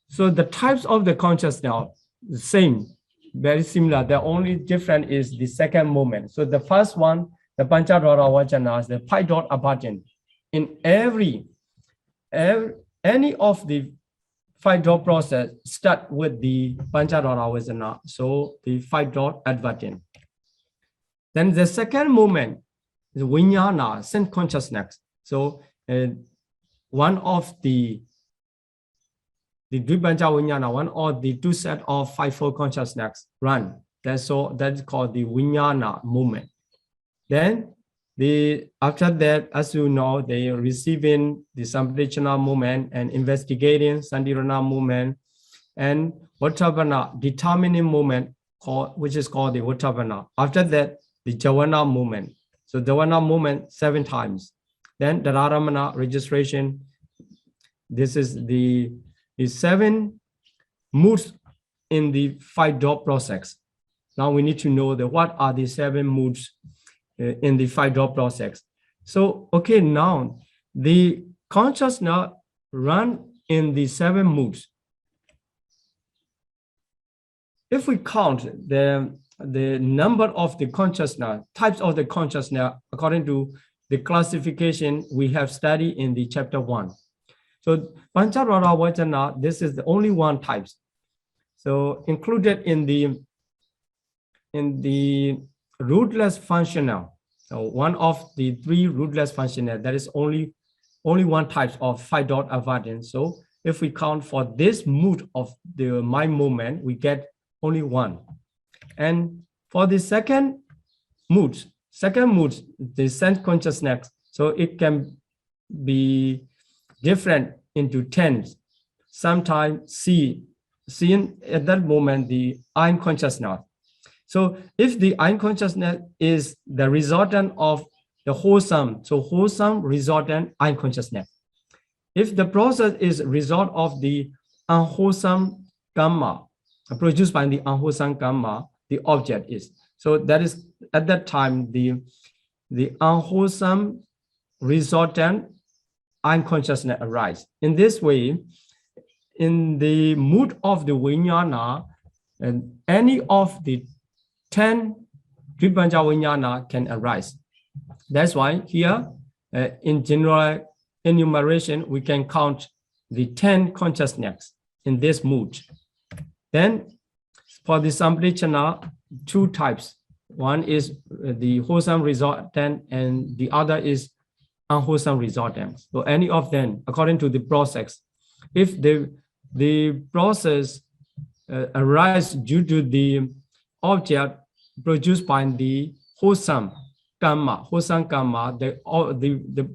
so the types of the consciousness now, the same, very similar. The only different is the second moment. So the first one, the Panchadwara Vachanas, the 5-dot apartment. In any of the 5-dot process start with the Panchadwara Vachana, so the 5-dot advertent. Then the second moment is Vinyana, sense consciousness. So one of the Dvipancha Vinyana, one of the 2 set of 5-fold consciousness run. That's called the Vinyana movement. Then after that, as you know, they are receiving the Sampradachana movement and investigating Sandirana movement and Vattabana, determining movement, which is called the Vattabana. After that, the Javana movement. So Javana movement 7 times. Then the Raramana registration. This is the 7 moods in the 5-door process. Now we need to know what are the 7 moods in the 5-door process. So, okay, now the consciousness run in the 7 moods. If we count the number of the consciousness, types of the consciousness according to the classification we have studied in the chapter 1. So Pancharara Vajana, this is the only one type. So included in the rootless functional. So one of the 3 rootless functional, that is only one type of 5-dot avoidance. So if we count for this mood of the mind movement, we get only 1. And for the second mood, the sense consciousness, so it can be different into 10. Sometimes seen at that moment the unconsciousness. So if the unconsciousness is the resultant of the wholesome, so wholesome resultant unconsciousness. If the process is result of the unwholesome karma, produced by the unwholesome karma, the object is. So that is at that time the unwholesome resultant unconsciousness arise. In this way, in the mood of the vijnana, and any of the 10 Dripanja vijnana can arise. That's why here, in general enumeration, we can count the 10 consciousness in this mood. Then for the samplichana, 2 types. One is the wholesome resultant and the other is unwholesome resultant. So any of them, according to the process, if the process arises due to the object produced by the wholesome karma, the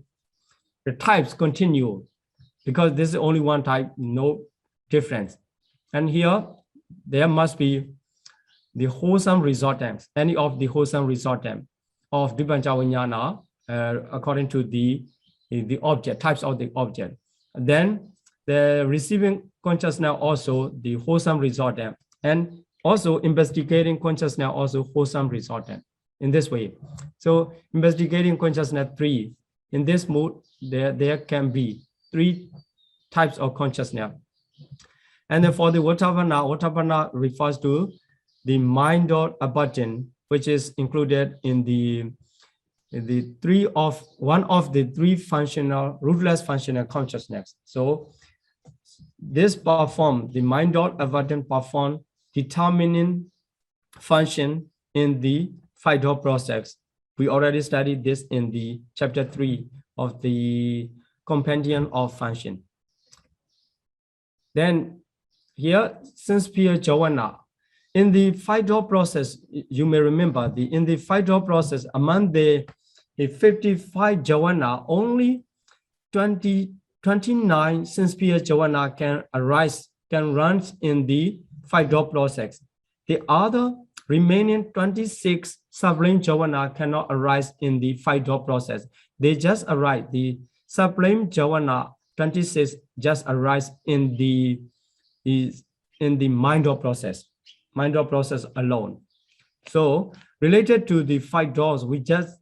types continue, because this is only one type, no difference. And here there must be the wholesome resultant, any of the wholesome resultant of Dripanja vijnana according to the object, types of the object. Then the receiving consciousness also the wholesome resultant, and also investigating consciousness also wholesome resultant. In this way, so investigating consciousness 3. In this mood, there can be 3 types of consciousness. And then for the Vatapana refers to the mind or abundant, which is included in one of the 3 functional, rootless functional consciousness. So this perform, the mind or abundant perform determining function in the 5-door process. We already studied this in the chapter 3 of the compendium of function. Then here, since Pia Joanna, in the 5-door process, you may remember in the 5-door process, among the 55 Joanna, only 29 since Pia Joanna can run in the 5-door process. The other remaining 26 sublime Joanna cannot arise in the 5-door process. They just arise. The sublime Joanna 26 just arise in the mind door process alone. So related to the 5 doors, we just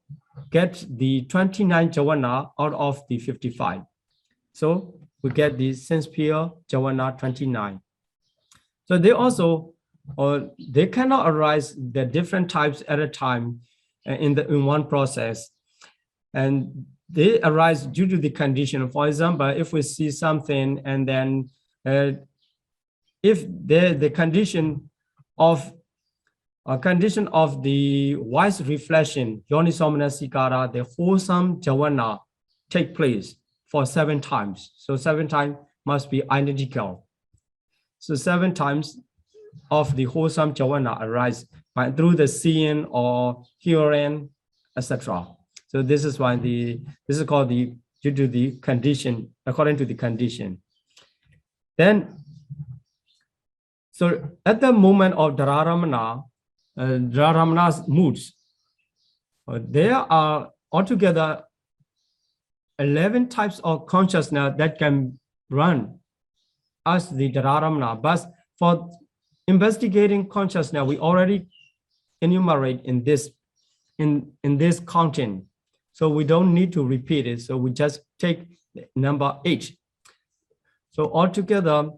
get the 29 Joanna out of the 55. So we get the sense pure Joanna 29. So they also, they cannot arise the different types at a time in one process, and they arise due to the condition. For example, if we see something and then if the condition of the wise reflection, yonisomanasicara, the wholesome Joanna take place for 7 times. So 7 times must be identical. So 7 times of the wholesome Joanna arise through the seeing or hearing, etc. So this is why this is called due to the condition, according to the condition. Then, so at the moment of Dhararamana's moods, there are altogether 11 types of consciousness that can run as the Dhararamana. But for investigating consciousness, we already enumerate in this content. So we don't need to repeat it. So we just take number 8. So altogether,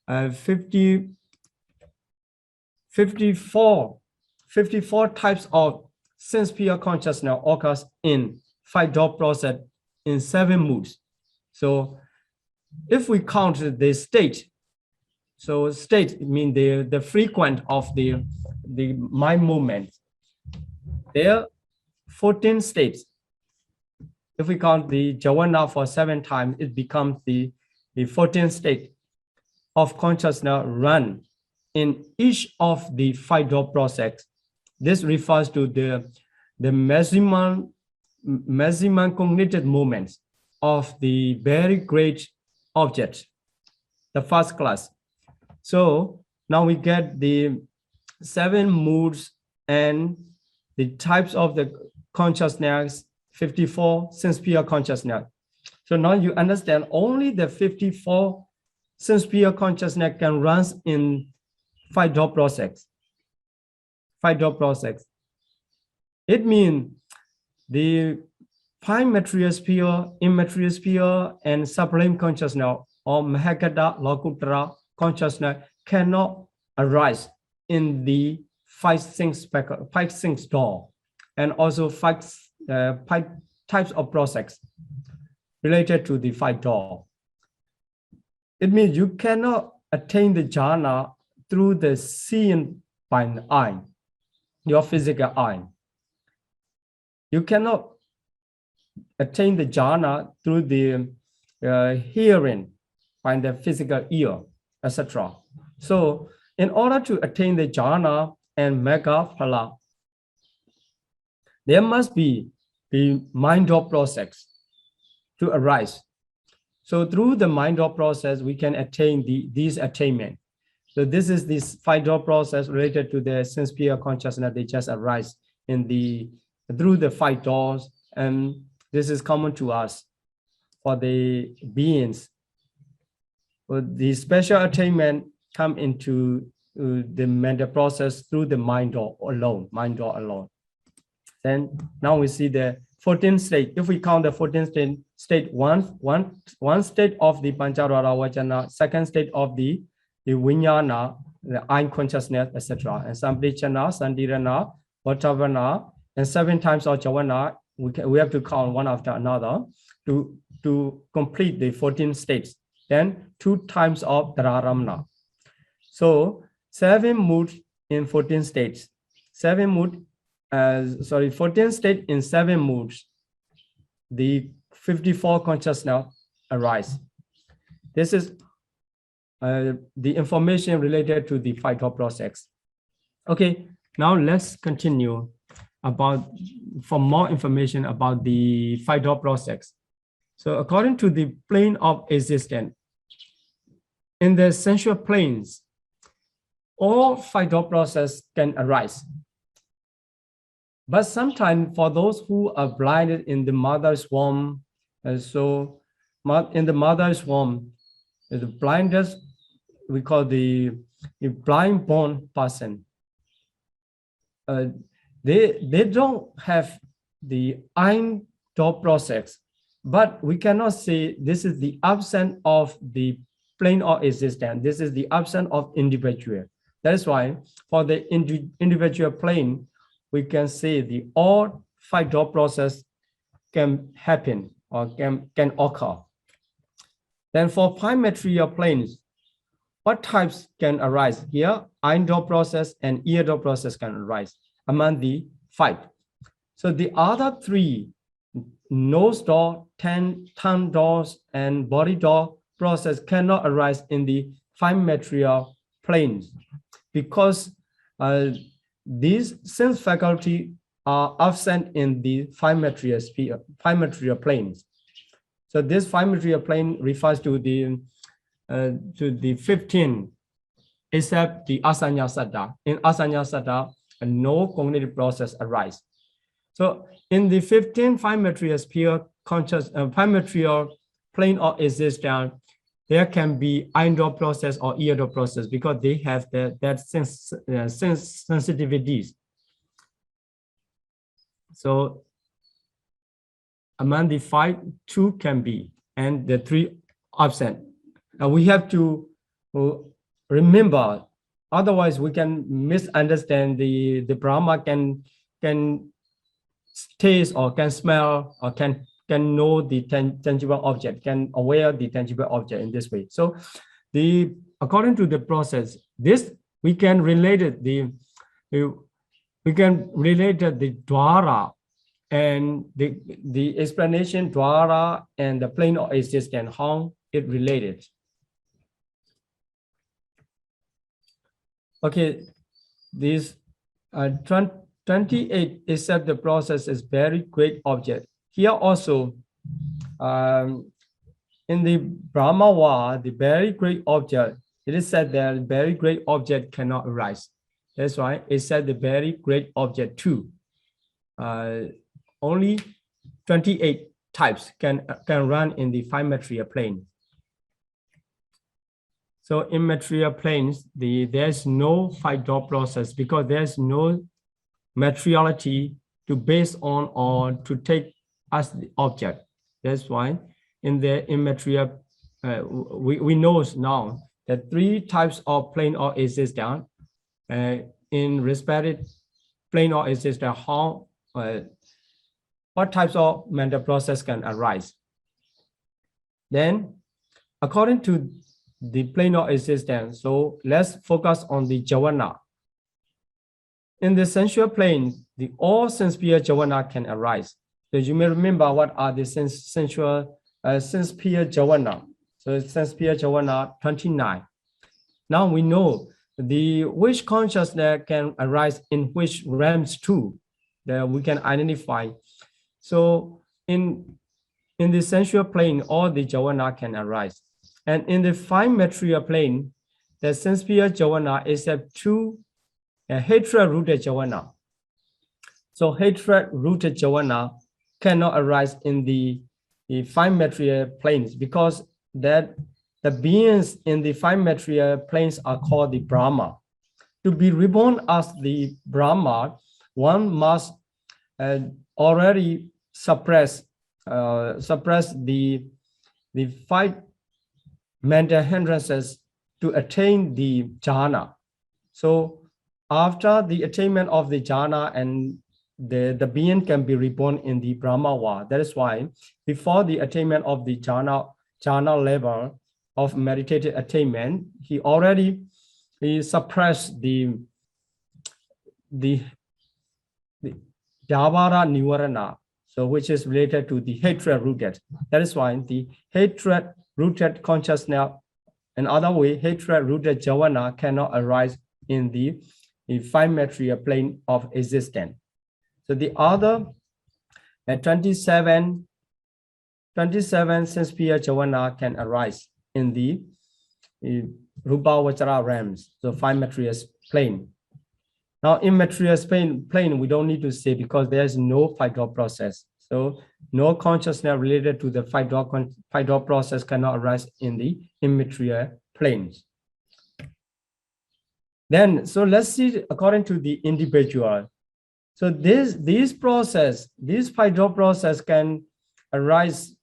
54 types of sense-sphere consciousness occurs in 5-door process in 7 moods. So if we count the state, so state means the frequent of the mind movement. There are 14 states. If we count the jhana for 7 times, it becomes the 14th state of consciousness run in each of the 5-door process. This refers to the maximum cognitive moments of the very great object, the first class. So now we get the 7 moods and the types of the consciousness, 54 sense-sphere consciousness. So now you understand only the 54 sense-sphere consciousness can run in 5-door process. 5-door process. It means the 5 material sphere, immaterial sphere, and supreme consciousness or Mahagata Lokuttara consciousness cannot arise in the 5 sense door, and also 5 types of process related to the 5 door. It means you cannot attain the jhana through the seeing by the eye, your physical eye. You cannot attain the jhana through the hearing by the physical ear, etc. So in order to attain the jhana and mega phala, there must be the mind door process to arise. So through the mind door process, we can attain these attainment. So this is this 5-door process related to the sense-sphere consciousness. They just arise through the 5 doors, and this is common to us for the beings. But the special attainment come into the mental process through the mind door alone. Then now we see the 14th state. If we count the 14th state, one state of the Pancharara Vajana, second state of the Vinyana, the eye consciousness, etc. And Samplichana, Sandirana, Vatavana, and 7 times of Javana, we have to count one after another to complete the 14 states. Then 2 times of Dhararamana. So 7 moods in 14 states. 14 states in 7 moods. The 54 consciousness arise. This is the information related to the 5-door process. Okay, now let's continue for more information about the 5-door process. So according to the plane of existence, in the sensual planes, all 5-door process can arise. But sometimes for those who are blinded in the mother's womb, so in the mother's womb, the blindness, we call the blind born person. They don't have the eye door process, but we cannot say this is the absence of the plane of existence. This is the absence of individual. That is why for the individual plane, we can say the all 5-door process can happen or can occur. Then for 5 material planes, what types can arise? Here, eye door process and ear door process can arise among the 5. So the other 3, nose door, tongue doors, and body door process cannot arise in the 5 material planes because these sense faculty are absent in the 5 material sphere, 5 material planes. So this 5 material plane refers to the 15, except the asanya saddha. In asanya saddha, no cognitive process arise. So in the 15 5 material sphere 5 material plane of existence, there can be indoor process or ear process because they have that sensitivities. So among the 5, 2 can be, and the 3 absent. Now we have to remember, otherwise we can misunderstand the Brahma can taste or can smell or can know the tangible object, can aware the tangible object in this way. So according to the process, this we can relate it the dwara and the explanation dwara and the plane of existence, how it related. Okay, this 28 is that the process is very great object. Here also, in the Brahma, the very great object, it is said that very great object cannot arise. That's why it said the very great object too. Only 28 types can run in the 5 material plane. So in material planes, there's no 5-door process because there's no materiality to base on or to take as the object. That's why in the immaterial, we know now that 3 types of plane or existence. In respected plane or existence, how what types of mental process can arise. Then, according to the plane of existence, so let's focus on the jhana. In the sensual plane, all sense-pure jhana can arise. So you may remember what are the sense-pure jhana. So sense-pure jhana 29. Now we know which consciousness can arise in which realms too, that we can identify. So in the sensual plane, all the jhana can arise. And in the 5 material plane, the sense-pure jhana except 2 hatred-rooted jhana. So hatred-rooted jhana cannot arise in the 5 material planes because that the beings in the 5 material planes are called the Brahma. To be reborn as the Brahma, one must already suppress the 5 mental hindrances to attain the jhana. So after the attainment of the jhana, and the being can be reborn in the Brahma. That is why before the attainment of the jhana level of meditative attainment, he suppressed the Dhavara Nivarana, so which is related to the hatred rooted. That is why the hatred rooted consciousness, in other way, hatred rooted jhana cannot arise in the 5 material plane of existence. So the other 27 sense-pure jhana can arise in the Rupa Vachara realms, so 5 material plane. Now in material plane, we don't need to say because there's no 5-door process. So no consciousness related to the 5-door process cannot arise in the immaterial planes. Then, so let's see according to the individual. So this 5-door process can arise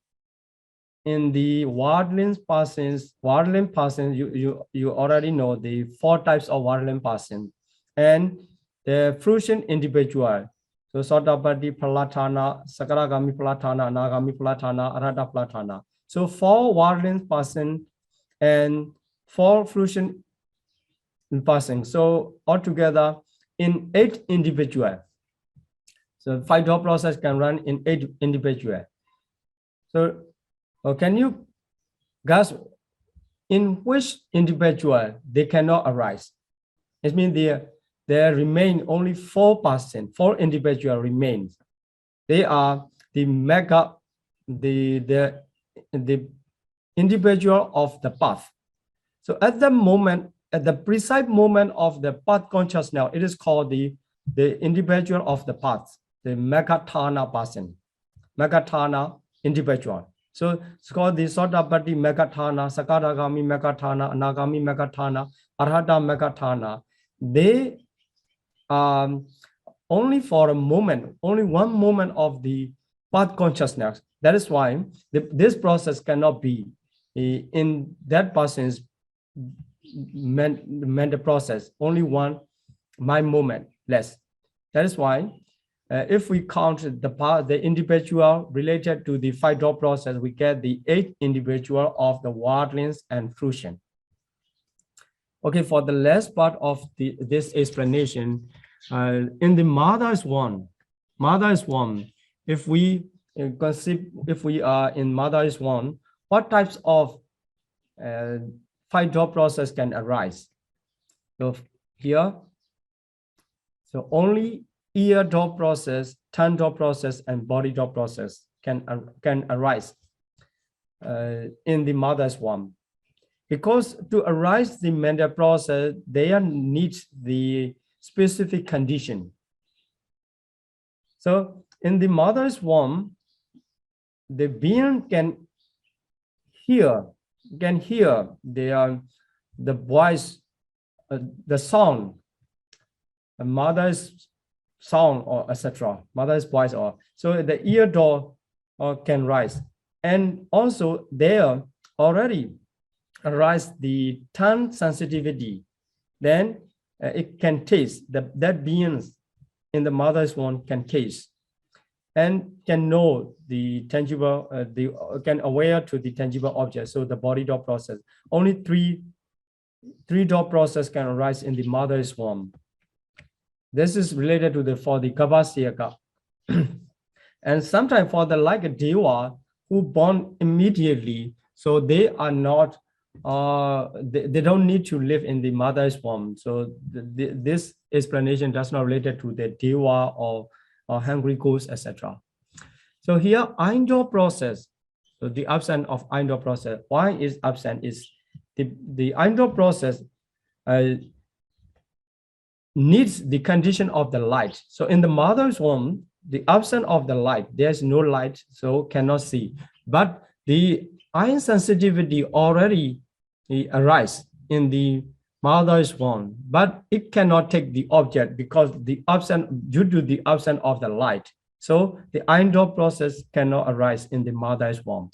in the worldling persons. Worldling persons, you already know the 4 types of worldling person, and the fruition individual. So Sotapatti Palatana, Sakaragami Palatana, Nagami Palatana, Arhata Palatana. So 4 worldling person and 4 fruition person. So altogether in 8 individual. So 5-door process can run in 8 individual. So can you guess in which individual they cannot arise? It means there remain only 4 persons, 4 individual remains. They are the individual of the path. So at the precise moment of the path consciousness, it is called the individual of the path, the Megatana person, Megatana individual. So it's called the Sotapatti Megathana, Sakadagami Megathana, Anagami Megathana, Arhata Megathana. They only for a moment, only one moment of the path consciousness. That is why this process cannot be in that person's mental process, only one mind moment less. That is why if we count the individual related to the 5-drop process, we get the 8 individual of the wordlings and fruition. Okay, for the last part of this explanation, in the mother is one. If we are in mother is one, what types of 5-drop process can arise? So here, so only ear drop process, tongue drop process, and body drop process can arise in the mother's womb. Because to arise the mental process, they need the specific condition. So in the mother's womb, the being can hear the voice, the sound, the mother's sound, or etc. Mother's voice, or so the ear door can rise, and also there already arise the tongue sensitivity. Then it can taste that beings in the mother's womb can taste and can know the tangible, can aware to the tangible object. So the body door process, only three door process can arise in the mother's womb. This is related to for the Gabasiyaka. And sometimes for the like a Deva who born immediately, so they are not, they don't need to live in the mother's womb. So this explanation does not related to the Deva or hungry ghost, etc. So here, Indo process. So the absence of Indo process. Why is absent? Is the Indo process needs the condition of the light. So in the mother's womb, the absence of the light, there's no light, so cannot see. But the iron sensitivity already arise in the mother's womb, but it cannot take the object because due to the absence of the light. So the iron door process cannot arise in the mother's womb.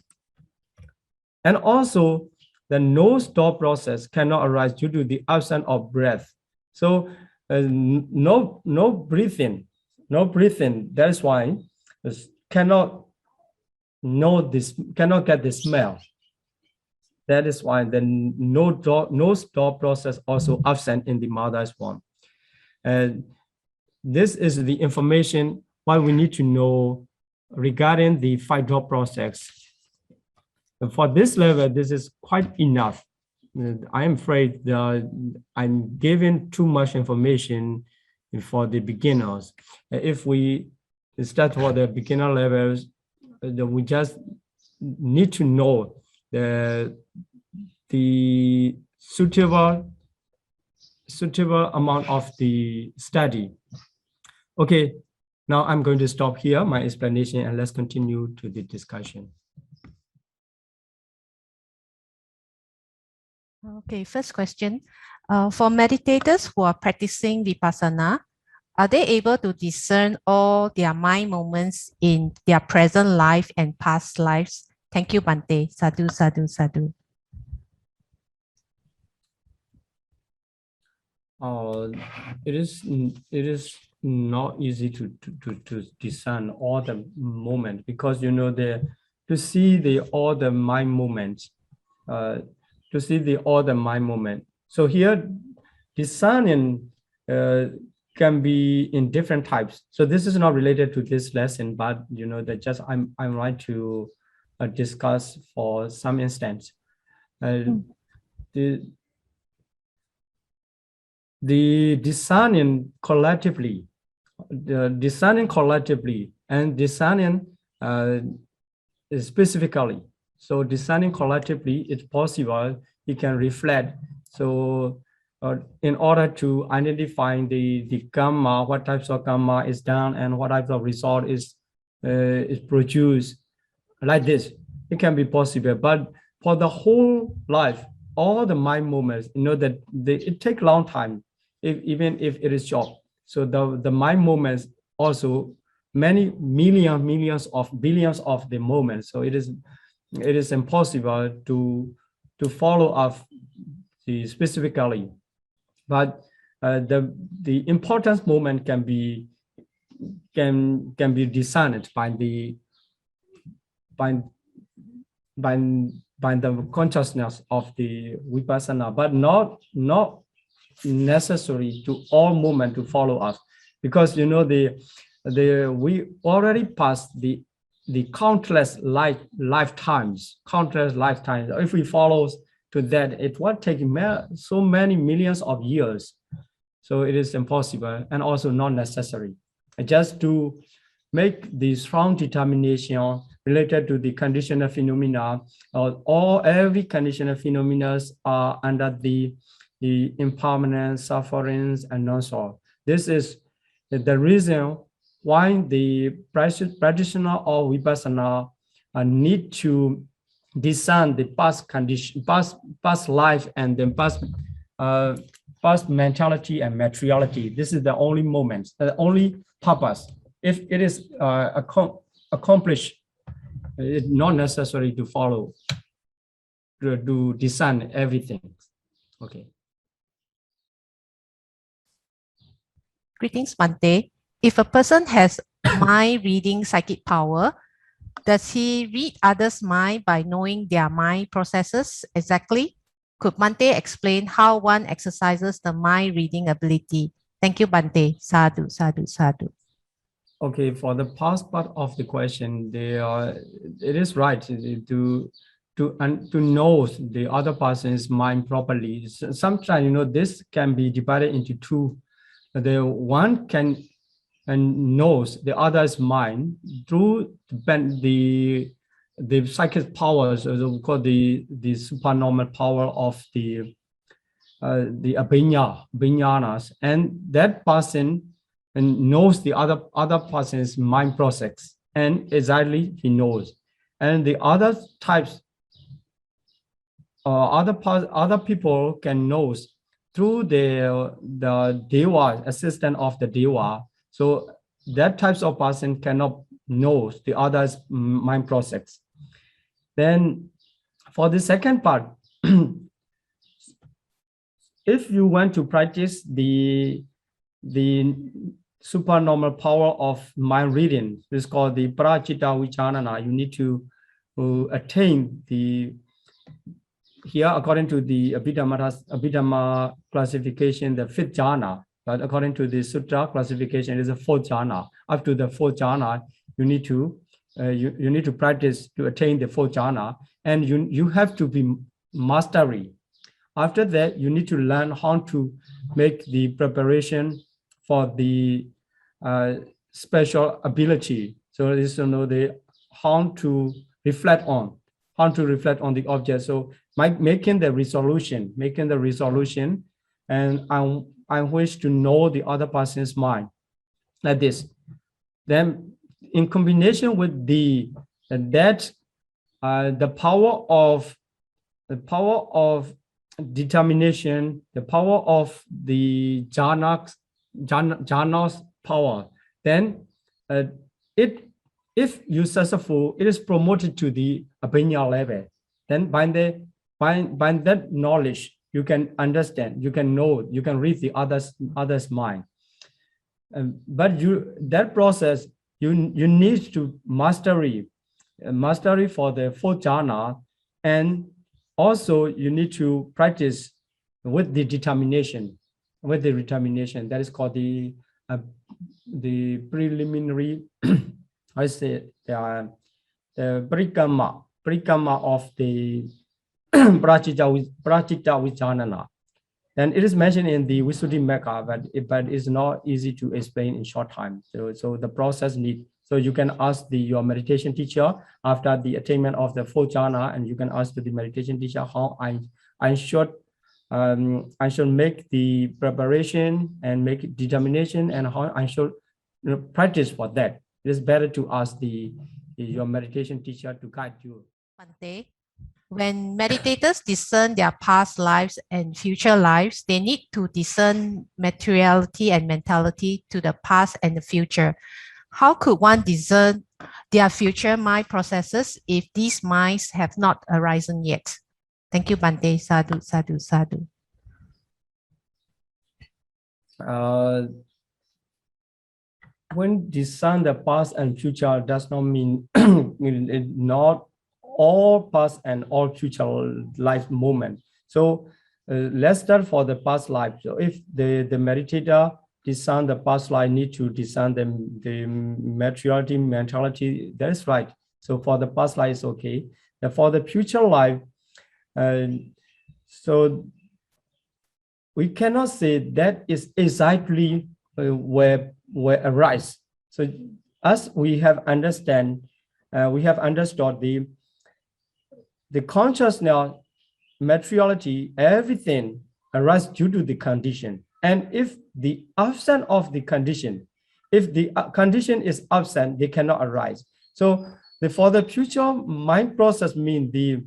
And also the nose door process cannot arise due to the absence of breath. So no breathing. That is why cannot get the smell. That is why the nose door process also absent in the mother's womb. This is the information why we need to know regarding the 5-drop process. And for this level, this is quite enough. I am afraid that I'm giving too much information for the beginners. If we start for the beginner levels, we just need to know the suitable amount of the study. Okay, now I'm going to stop here my explanation and let's continue to the discussion. Okay, first question. For meditators who are practicing Vipassana, are they able to discern all their mind moments in their present life and past lives? Thank you, Bhante. Sadhu, sadhu, sadhu. It is not easy to discern all the moments because to see all the mind moments. So here, discerning can be in different types. So this is not related to this lesson, but that just I'm right to discuss for some instance. The discerning collectively, and discerning specifically. So discerning collectively, it's possible. You can reflect. So in order to identify the karma, what types of karma is done and what types of result is produced, like this. it can be possible. But for the whole life, all the mind movements, that it take long time, even if it is short. So the mind movements also many millions of billions of the moments. So it is impossible to follow up specifically. But the importance moment can be discerned by the consciousness of the vipassana, but not necessary to all movement to follow us, because we already passed the countless lifetimes. If we follow to that, it will take so many millions of years. So it is impossible and also not necessary. Just to make the strong determination related to the conditional phenomena, every conditional phenomena are under the impermanence, sufferings, and non-self. This is the reason why the practitioner of vipassana need to discern the past condition, past life, and then past mentality and materiality. This is the only moment, the only purpose. If it is accomplished, it's not necessary to follow, to discern everything. Okay. Greetings, Bhante. If a person has mind reading psychic power, does he read others' mind by knowing their mind processes exactly? Could Bhante explain how one exercises the mind reading ability? Thank you, Bhante. Sadhu, sadhu, sadhu. Okay, for the past part of the question, it is right to know the other person's mind properly. Sometimes this can be divided into two. The one can and knows the other's mind through the psychic powers, as we call the supernormal power of the abhinyanas, and that person knows the other person's mind process, and exactly he knows. And the other types, other people can know through the deva, assistant of the deva. So that types of person cannot know the other's mind process. Then for the second part, if you want to practice the supernormal power of mind reading, this is called the prachita vicharana, you need to attain here according to the Abhidhamma classification, the fifth jhana. But according to the sutra classification, it is a fourth jhana. Up to the fourth jhana, you need to practice to attain the fourth jhana, and you have to be mastery. After that, you need to learn how to make the preparation for the special ability. So this how to reflect on the object. So making the resolution, and I wish to know the other person's mind, like this. Then, in combination with the power of determination, the power of the jhana's power, then if you successful, it is promoted to the abhinya level. Then by that knowledge, you can understand, you can know, you can read the other's mind. But that process, you need to mastery for the fourth jhana, and also you need to practice with the determination. That is called the preliminary. I say the parikama of the prachita vicharana. And it is mentioned in the Visuddhimagga, but it's not easy to explain in short time. So the process need. So you can ask your meditation teacher after the attainment of the fourth jhana, and you can ask the meditation teacher how I should make the preparation and make determination, and how I should practice for that. It is better to ask your meditation teacher to guide you. Bante, when meditators discern their past lives and future lives, they need to discern materiality and mentality to the past and the future. How could one discern their future mind processes if these minds have not arisen yet? Thank you, Bante. Sadhu, sadhu, sadhu. When discern the past and future does not mean not all past and all future life moment. So let's start for the past life. So if the meditator discern the past life, need to discern the materiality, mentality, that is right. So for the past life is okay. And for the future life, so we cannot say that is exactly where arise. So as we have understood the consciousness, materiality, everything arises due to the condition. And if the absence of the condition, if the condition is absent, they cannot arise. So for the future mind process mean the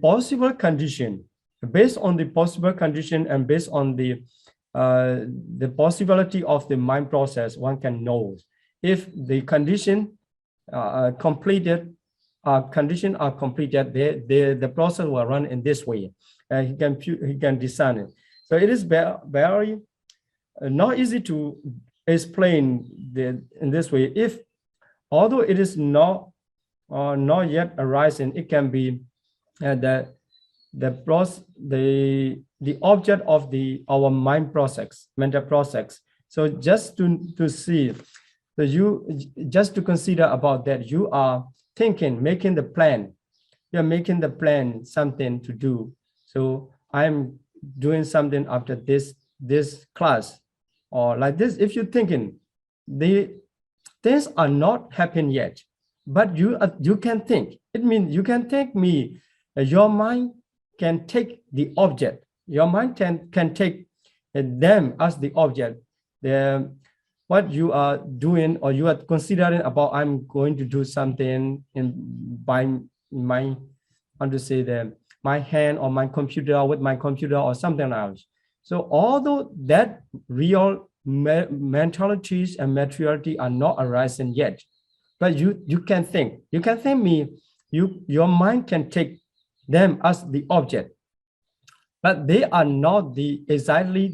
possible condition. Based on the possible condition and based on the possibility of the mind process, one can know if the condition completed, condition are completed, the process will run in this way. He can discern it. So it is very not easy to explain in this way. If although it is not yet arising, it can be the object of our mind process, mental process. So just to see, so you just to consider about that, you are thinking, making the plan. You're making the plan, something to do. So I'm doing something after this class, or like this. If you're thinking, the things are not happening yet, but you can think. It means you can think me. Your mind can take the object. Your mind can take them as the object. What you are doing or you are considering about, I'm going to do something by my, how to say that, my hand or my computer, with my computer or something else. So although that real mentalities and materiality are not arising yet, but you can think me, your mind can take them as the object, but they are not exactly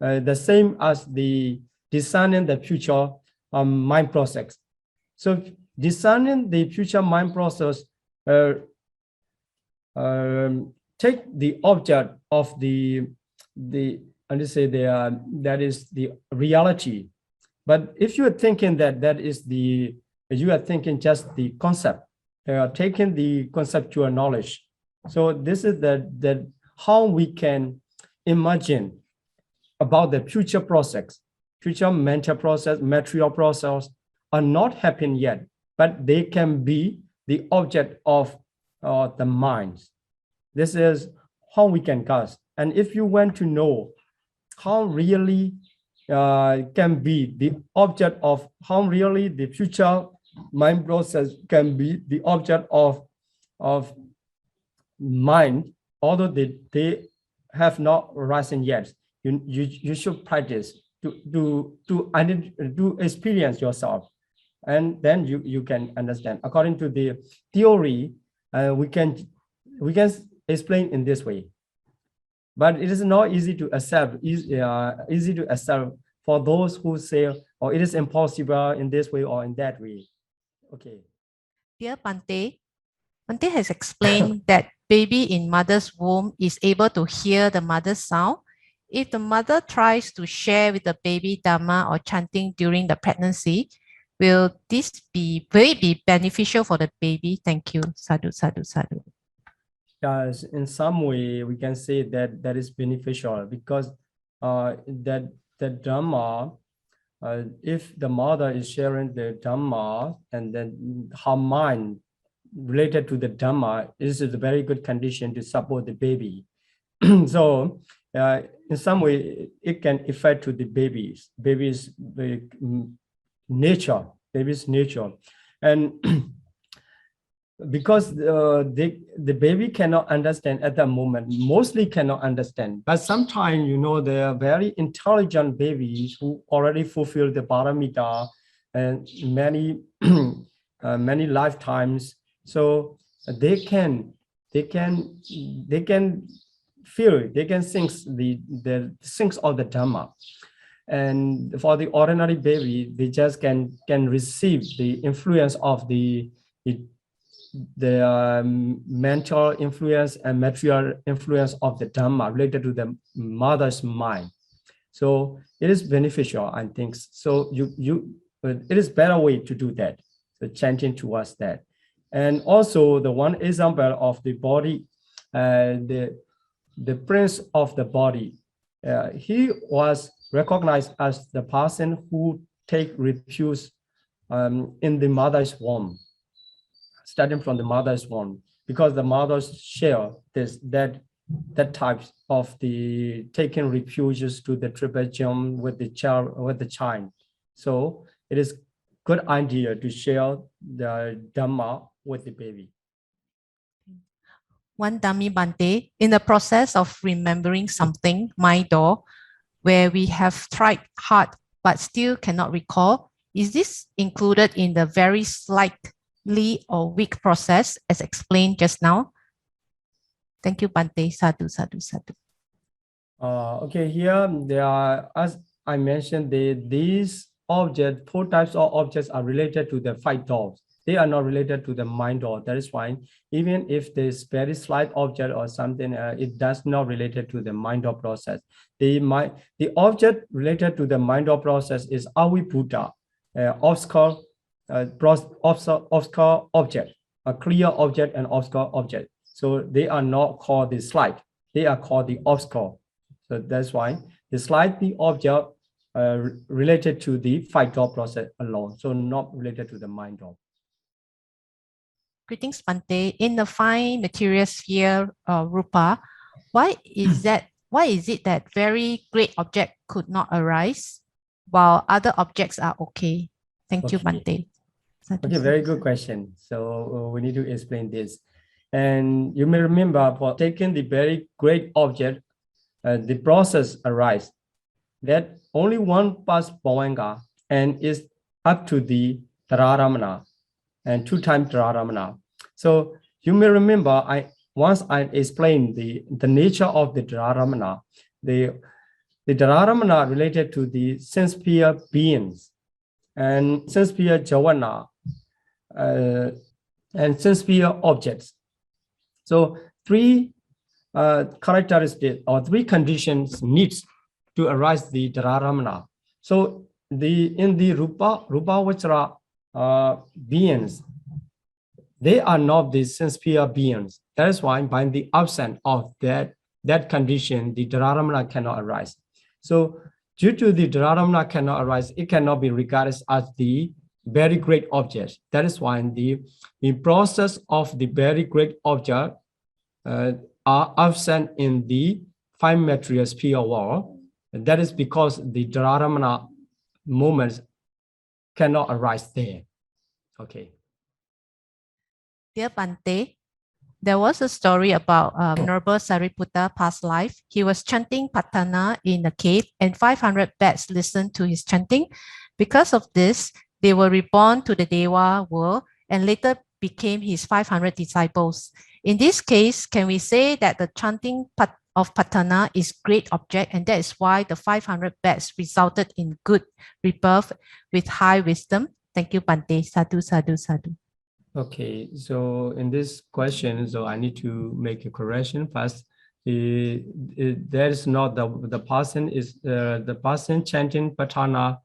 the same as the discerning the future mind process. So discerning the future mind process take the object of the that is the reality. But if you are thinking that is you are thinking just the concept, taking the conceptual knowledge. So this is that how we can imagine about the future process, future mental process, material process are not happening yet, but they can be the object of the mind. This is how we can cast. And if you want to know how really can be the object of, how really the future mind process can be the object of mind, although they have not risen yet, you should practice to experience yourself, and then you can understand. According to the theory, we can explain in this way, but it is not easy to accept. Easy to accept for those who say, "Oh, it is impossible in this way or in that way." Okay. Dear Bante, Bante has explained that baby in mother's womb is able to hear the mother's sound. If the mother tries to share with the baby Dhamma or chanting during the pregnancy, will it be beneficial for the baby? Thank you. Sadhu, sadhu, sadhu. Yes, in some way we can say that is beneficial, because that the Dhamma, if the mother is sharing the Dhamma and then her mind related to the Dhamma, this is a very good condition to support the baby. So in some way it can affect to the baby's nature, and because the baby cannot understand at the moment, mostly cannot understand. But sometimes, there are very intelligent babies who already fulfill the paramita and many many lifetimes. So they can feel, they can sing the sings of the Dhamma. And for the ordinary baby, they just can receive the influence of the mental influence and material influence of the Dhamma related to the mother's mind. So it is beneficial, I think. So it is better way to do that. So chanting towards that. And also the one example of the body, the prince of the body, he was recognized as the person who take refuge in the mother's womb, starting from the mother's womb, because the mothers share that type of the taking refuges to the triple gem with the child. So it is good idea to share the Dhamma with the baby. One dummy Bante, in the process of remembering something, my door, where we have tried hard but still cannot recall, is this included in the very slightly or weak process as explained just now? Thank you, Bante. Sadhu, sadhu, sadhu. Okay, here there are, as I mentioned, these objects, 4 types of objects are related to the 5 doors. They are not related to the mind door. That is why even if this very slight object or something, it does not related to the mind door process. The object related to the mind door process is Avibuddha, obscure object, a clear object and obscure object. So they are not called the slight. They are called the obscure. So that's why the slightly object related to the 5 door process alone. So not related to the mind door. Greetings, Bante. In the 5 material sphere, Rupa, why is it that very great object could not arise while other objects are okay? Thank you, Bante. Okay, very good question. So we need to explain this. And you may remember, for taking the very great object, the process arises that only one pass bhavanga and is up to the Dhararamana and 2 times Dhararamana. So you may remember, once I explained the nature of the Dhararamana, the Dhararamana related to the sense-sphere beings and sense-sphere javana and sense-sphere objects. So 3 characteristics or 3 conditions needs to arise the Dhararamana. So in the Rupa Vachara beings, they are not the sense-sphere beings. That is why by the absence of that condition, the Dhararamana cannot arise. So due to the Dhararamana cannot arise, it cannot be regarded as the very great object. That is why the process of the very great object are absent in the 5 material sphere world. And that is because the Dhararamana moments cannot arise there. Okay. Dear Bante, there was a story about Venerable Sariputta past life. He was chanting Patana in a cave and 500 bats listened to his chanting. Because of this, they were reborn to the Deva world and later became his 500 disciples. In this case, can we say that the chanting of Patana is great object, and that is why the 500 bats resulted in good rebirth with high wisdom? Thank you, Bante. Sadhu, sadhu, sadhu. Okay, so in this question, so I need to make a correction first. That is not the person is the person chanting Patana,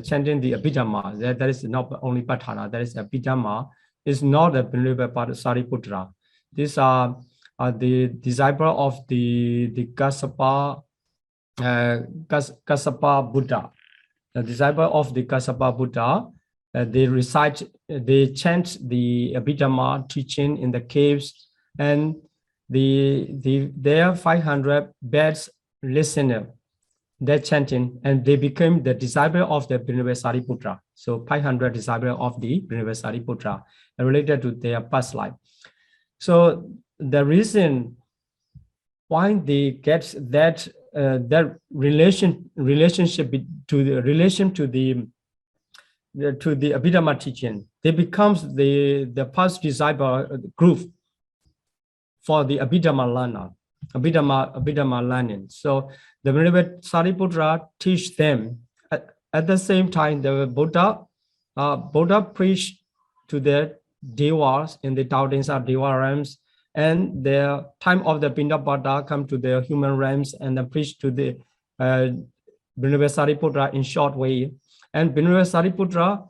chanting the Abhidhamma. That is not only Patana. That is Abhidhamma. Is not a believer part of Sariputra. These are the disciple of the Kassapa Buddha. The disciple of the Kassapa Buddha. They chant the Abhidhamma teaching in the caves, and their 500 bats listener that chanting, and they became the disciple of the Sariputta. So 500 disciples of the Sariputta related to their past life. So the reason why they get that that relationship to the relation to the Abhidhamma teaching, they becomes the past disciple group for the Abhidhamma learning. So the Venerable Sariputra teach them. At the same time, the Buddha preached to the devas in the Taodensa Deva realms, and the time of the Pindapata come to the human realms and then preach to the Venerable Sariputra in short way. And Venerable Sariputra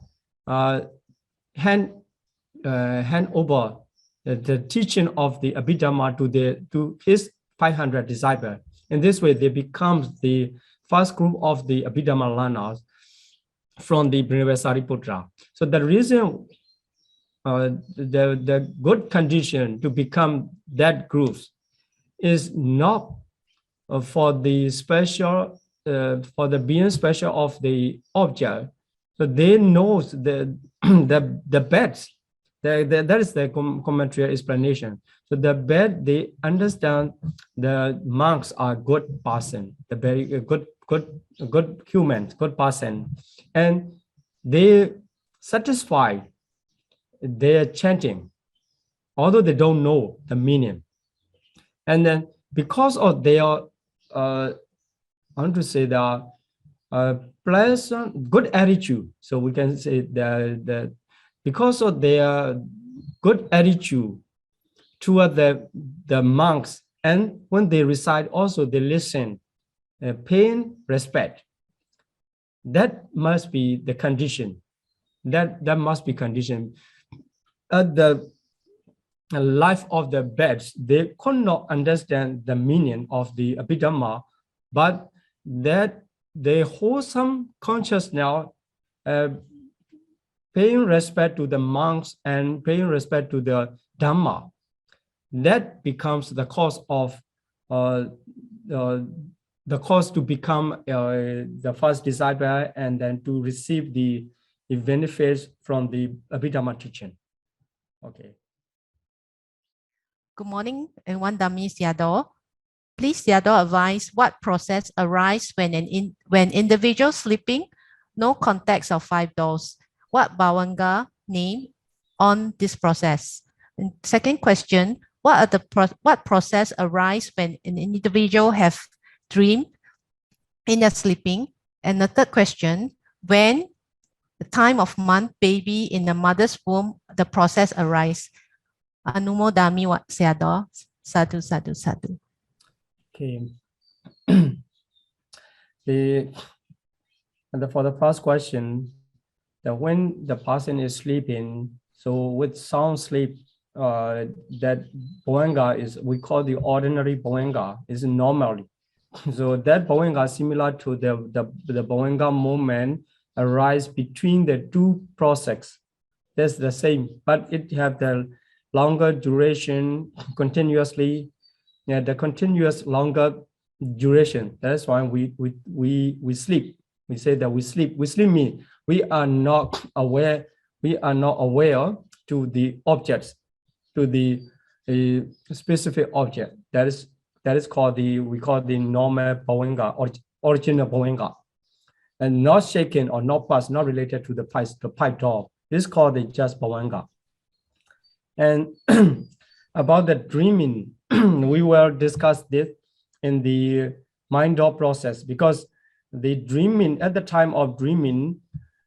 hand over the teaching of the Abhidhamma to his 500 disciples. In this way, they become the first group of the Abhidhamma learners from the Venerable Sariputra. So the reason, the good condition to become that group is not for the special, for the being special of the object. So they know the best. That is the commentary explanation. So the bed, they understand the monks are good person, the very good humans, good person, and they satisfy their chanting, although they don't know the meaning. And then because of their, I want to say the pleasant, good attitude. So we can say the because of their good attitude toward the monks, and when they recite also they listen, paying respect. That must be the condition. That must be condition. At the life of the beds, they could not understand the meaning of the Abhidhamma, but that they hold some conscious now, paying respect to the monks and paying respect to the Dhamma. That becomes the cause of the cause to become the first disciple and then to receive the benefits from the Abhidhamma teaching. Okay. Good morning, everyone. Dami Sādhu. Please, Sādhu, advise what process arises when when individual sleeping, no context of 5 doors. What bhavanga name on this process? And second question, what process arises when an individual have dream in their sleeping? And the third question, when the time of month baby in the mother's womb, the process arises. Anumodami Sādhu. Sādhu, Sādhu, Sādhu. Okay. For the first question, when the person is sleeping, so with sound sleep, that bhavanga is, we call the ordinary bhavanga, is normally. So that bhavanga similar to the bhavanga movement arise between the two processes. That's the same, but it have the longer duration continuously. Yeah, the continuous longer duration. That's why we sleep. We say that we sleep. We sleep means we are not aware. We are not aware to the objects, to the specific object. That is called we call the normal bhavanga, original bhavanga, and not shaken or not passed, not related to the pipe door. This is called the just bhavanga. And about the dreaming, we will discuss this in the mind door process, because the dreaming, at the time of dreaming,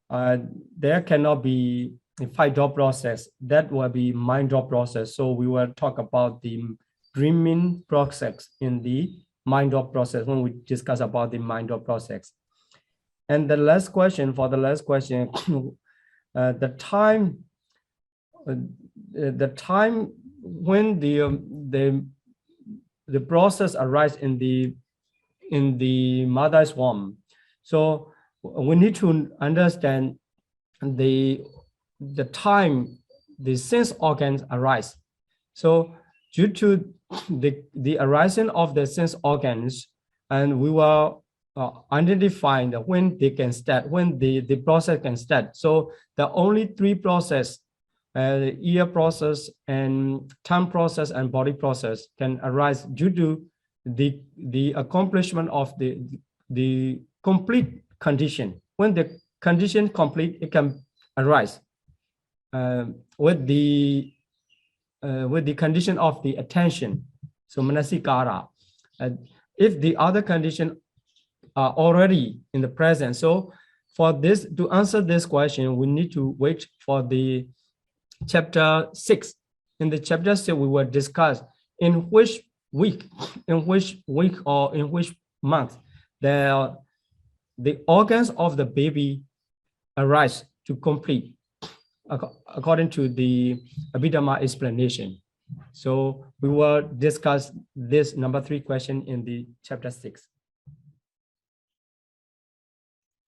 there cannot be a 5 door process. That will be mind door process. So we will talk about the dreaming process in the mind door process when we discuss about the mind door process. And the last question, the time when the process arises in the mother's womb. So we need to understand the time the sense organs arise. So due to the arising of the sense organs, and we will identifying when they can start, when the process can start. So the only three process, ear process and tongue process and body process can arise due to the accomplishment of the complete condition. When the condition complete, it can arise with the condition of the attention. So manasikara. If the other condition are already in the present. So for this, to answer this question, we need to wait for the chapter 6. In the chapter 6, we will discuss in which week or in which month the organs of the baby arise to complete according to the Abhidhamma explanation. So we will discuss this number 3 question in the chapter 6.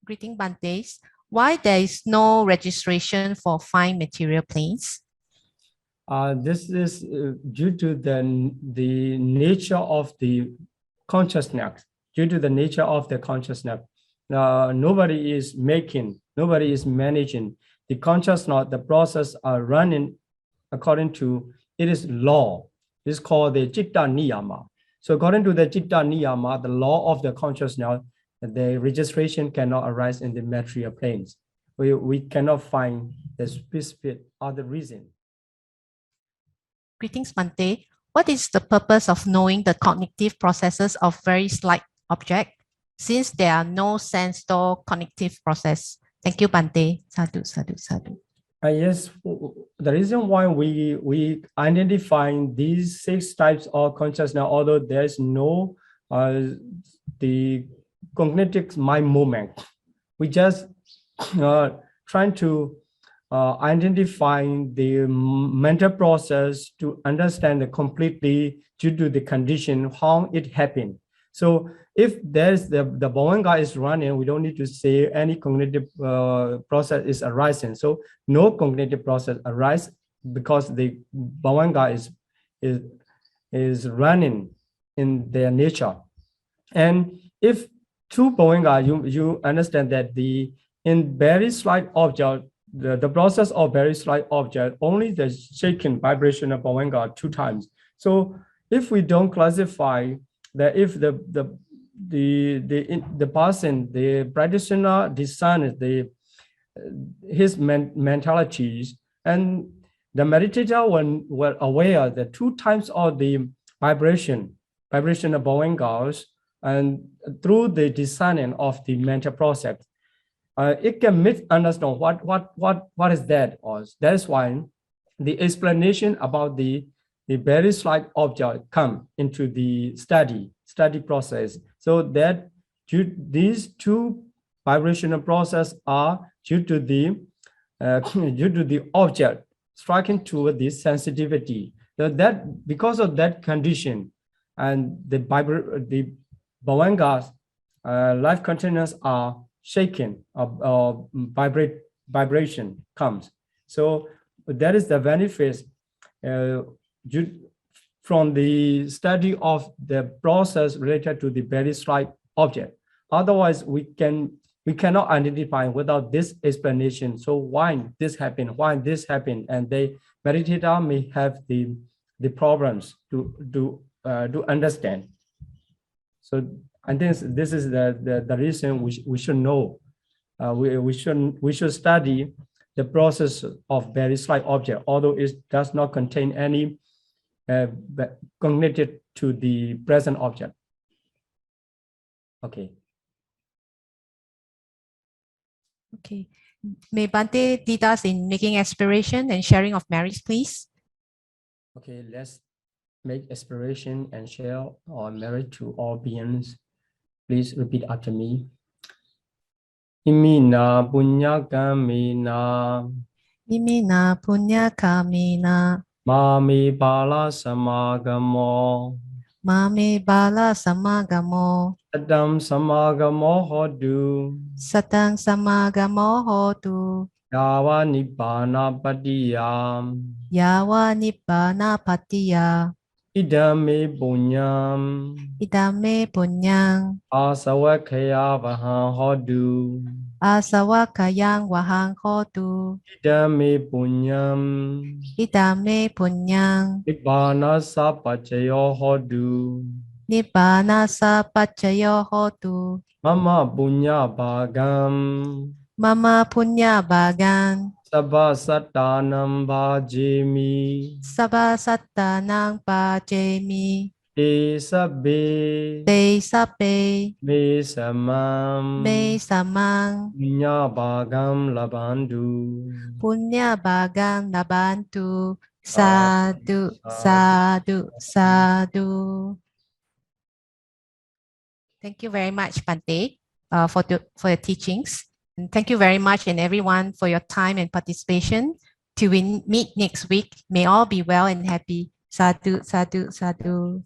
Greeting Bantes. Why there is no registration for fine material planes? This is due to the nature of the consciousness. Due to the nature of the consciousness, nobody is managing the consciousness. The process are running according to it is law. It's called the Chitta Niyama. So according to the Chitta Niyama, the law of the consciousness, the registration cannot arise in the material planes. We cannot find the specific other reason. Greetings, Bante. What is the purpose of knowing the cognitive processes of very slight object, since there are no sense or cognitive process? Thank you, Bante. Sadhu, sadhu, sadhu. Yes, the reason why we identify these 6 types of consciousness, although there's no the cognitive mind movement, we just trying to identify the mental process to understand completely due to the condition how it happened. So if there's the Bhavanga is running, we don't need to say any cognitive process is arising. So no cognitive process arise because the Bhavanga is running in their nature. And if through Bhavanga, you understand that in very slight object, the process of very slight object, only the shaking vibration of Bhavanga 2 times. So if we don't classify that, if the person, the practitioner discerns his mentalities, and the meditator were aware that 2 times of the vibration of Bhavangas, and through the discerning of the mental process, it can misunderstand what is that. That's why the explanation about the very slight object come into the study process. So that these 2 vibrational process are due to the object striking toward this sensitivity. So that because of that condition, and the Bhavangas life containers are shaken, vibration comes. So that is the benefit from the study of the process related to the very slight object. Otherwise, we cannot identify without this explanation. So why this happened, and the meditator may have the problems to understand. So I think this is the reason we should know. We should study the process of very slight object, although it does not contain any connected to the present object. Okay. Okay. May Bante lead us in making aspiration and sharing of merits, please. Okay, let's make aspiration and share our merit to all beings. Please repeat after me. Imina punya kamina. Imina punya kamina. Mami bala samagamo. Mami bala samagamo. Satam samagamo hodu. Satang samagamo hotu. Yawa nibbana patiya. Yawa nibbana patiya. idame punyam Idame punyang asawakaya vaha hodu asawakayang wahang hotu. idame punyam Idame punyang nibbana sapachayo hodu nibbana sa pachayo hotu. mama punya bhagam Mama punya bagan sabba sattanam bhajemi sabba sattanang pajemi te sabbe te sape me samam me samang punya bhagam labandu punya bagang nabantu. Sadhu, Sadhu, sadhu. sadhu, sadhu. Thank you very much, Bante, for your teachings. And thank you very much, and everyone, for your time and participation. Till we meet next week, may all be well and happy. Sadhu, sadhu, sadhu.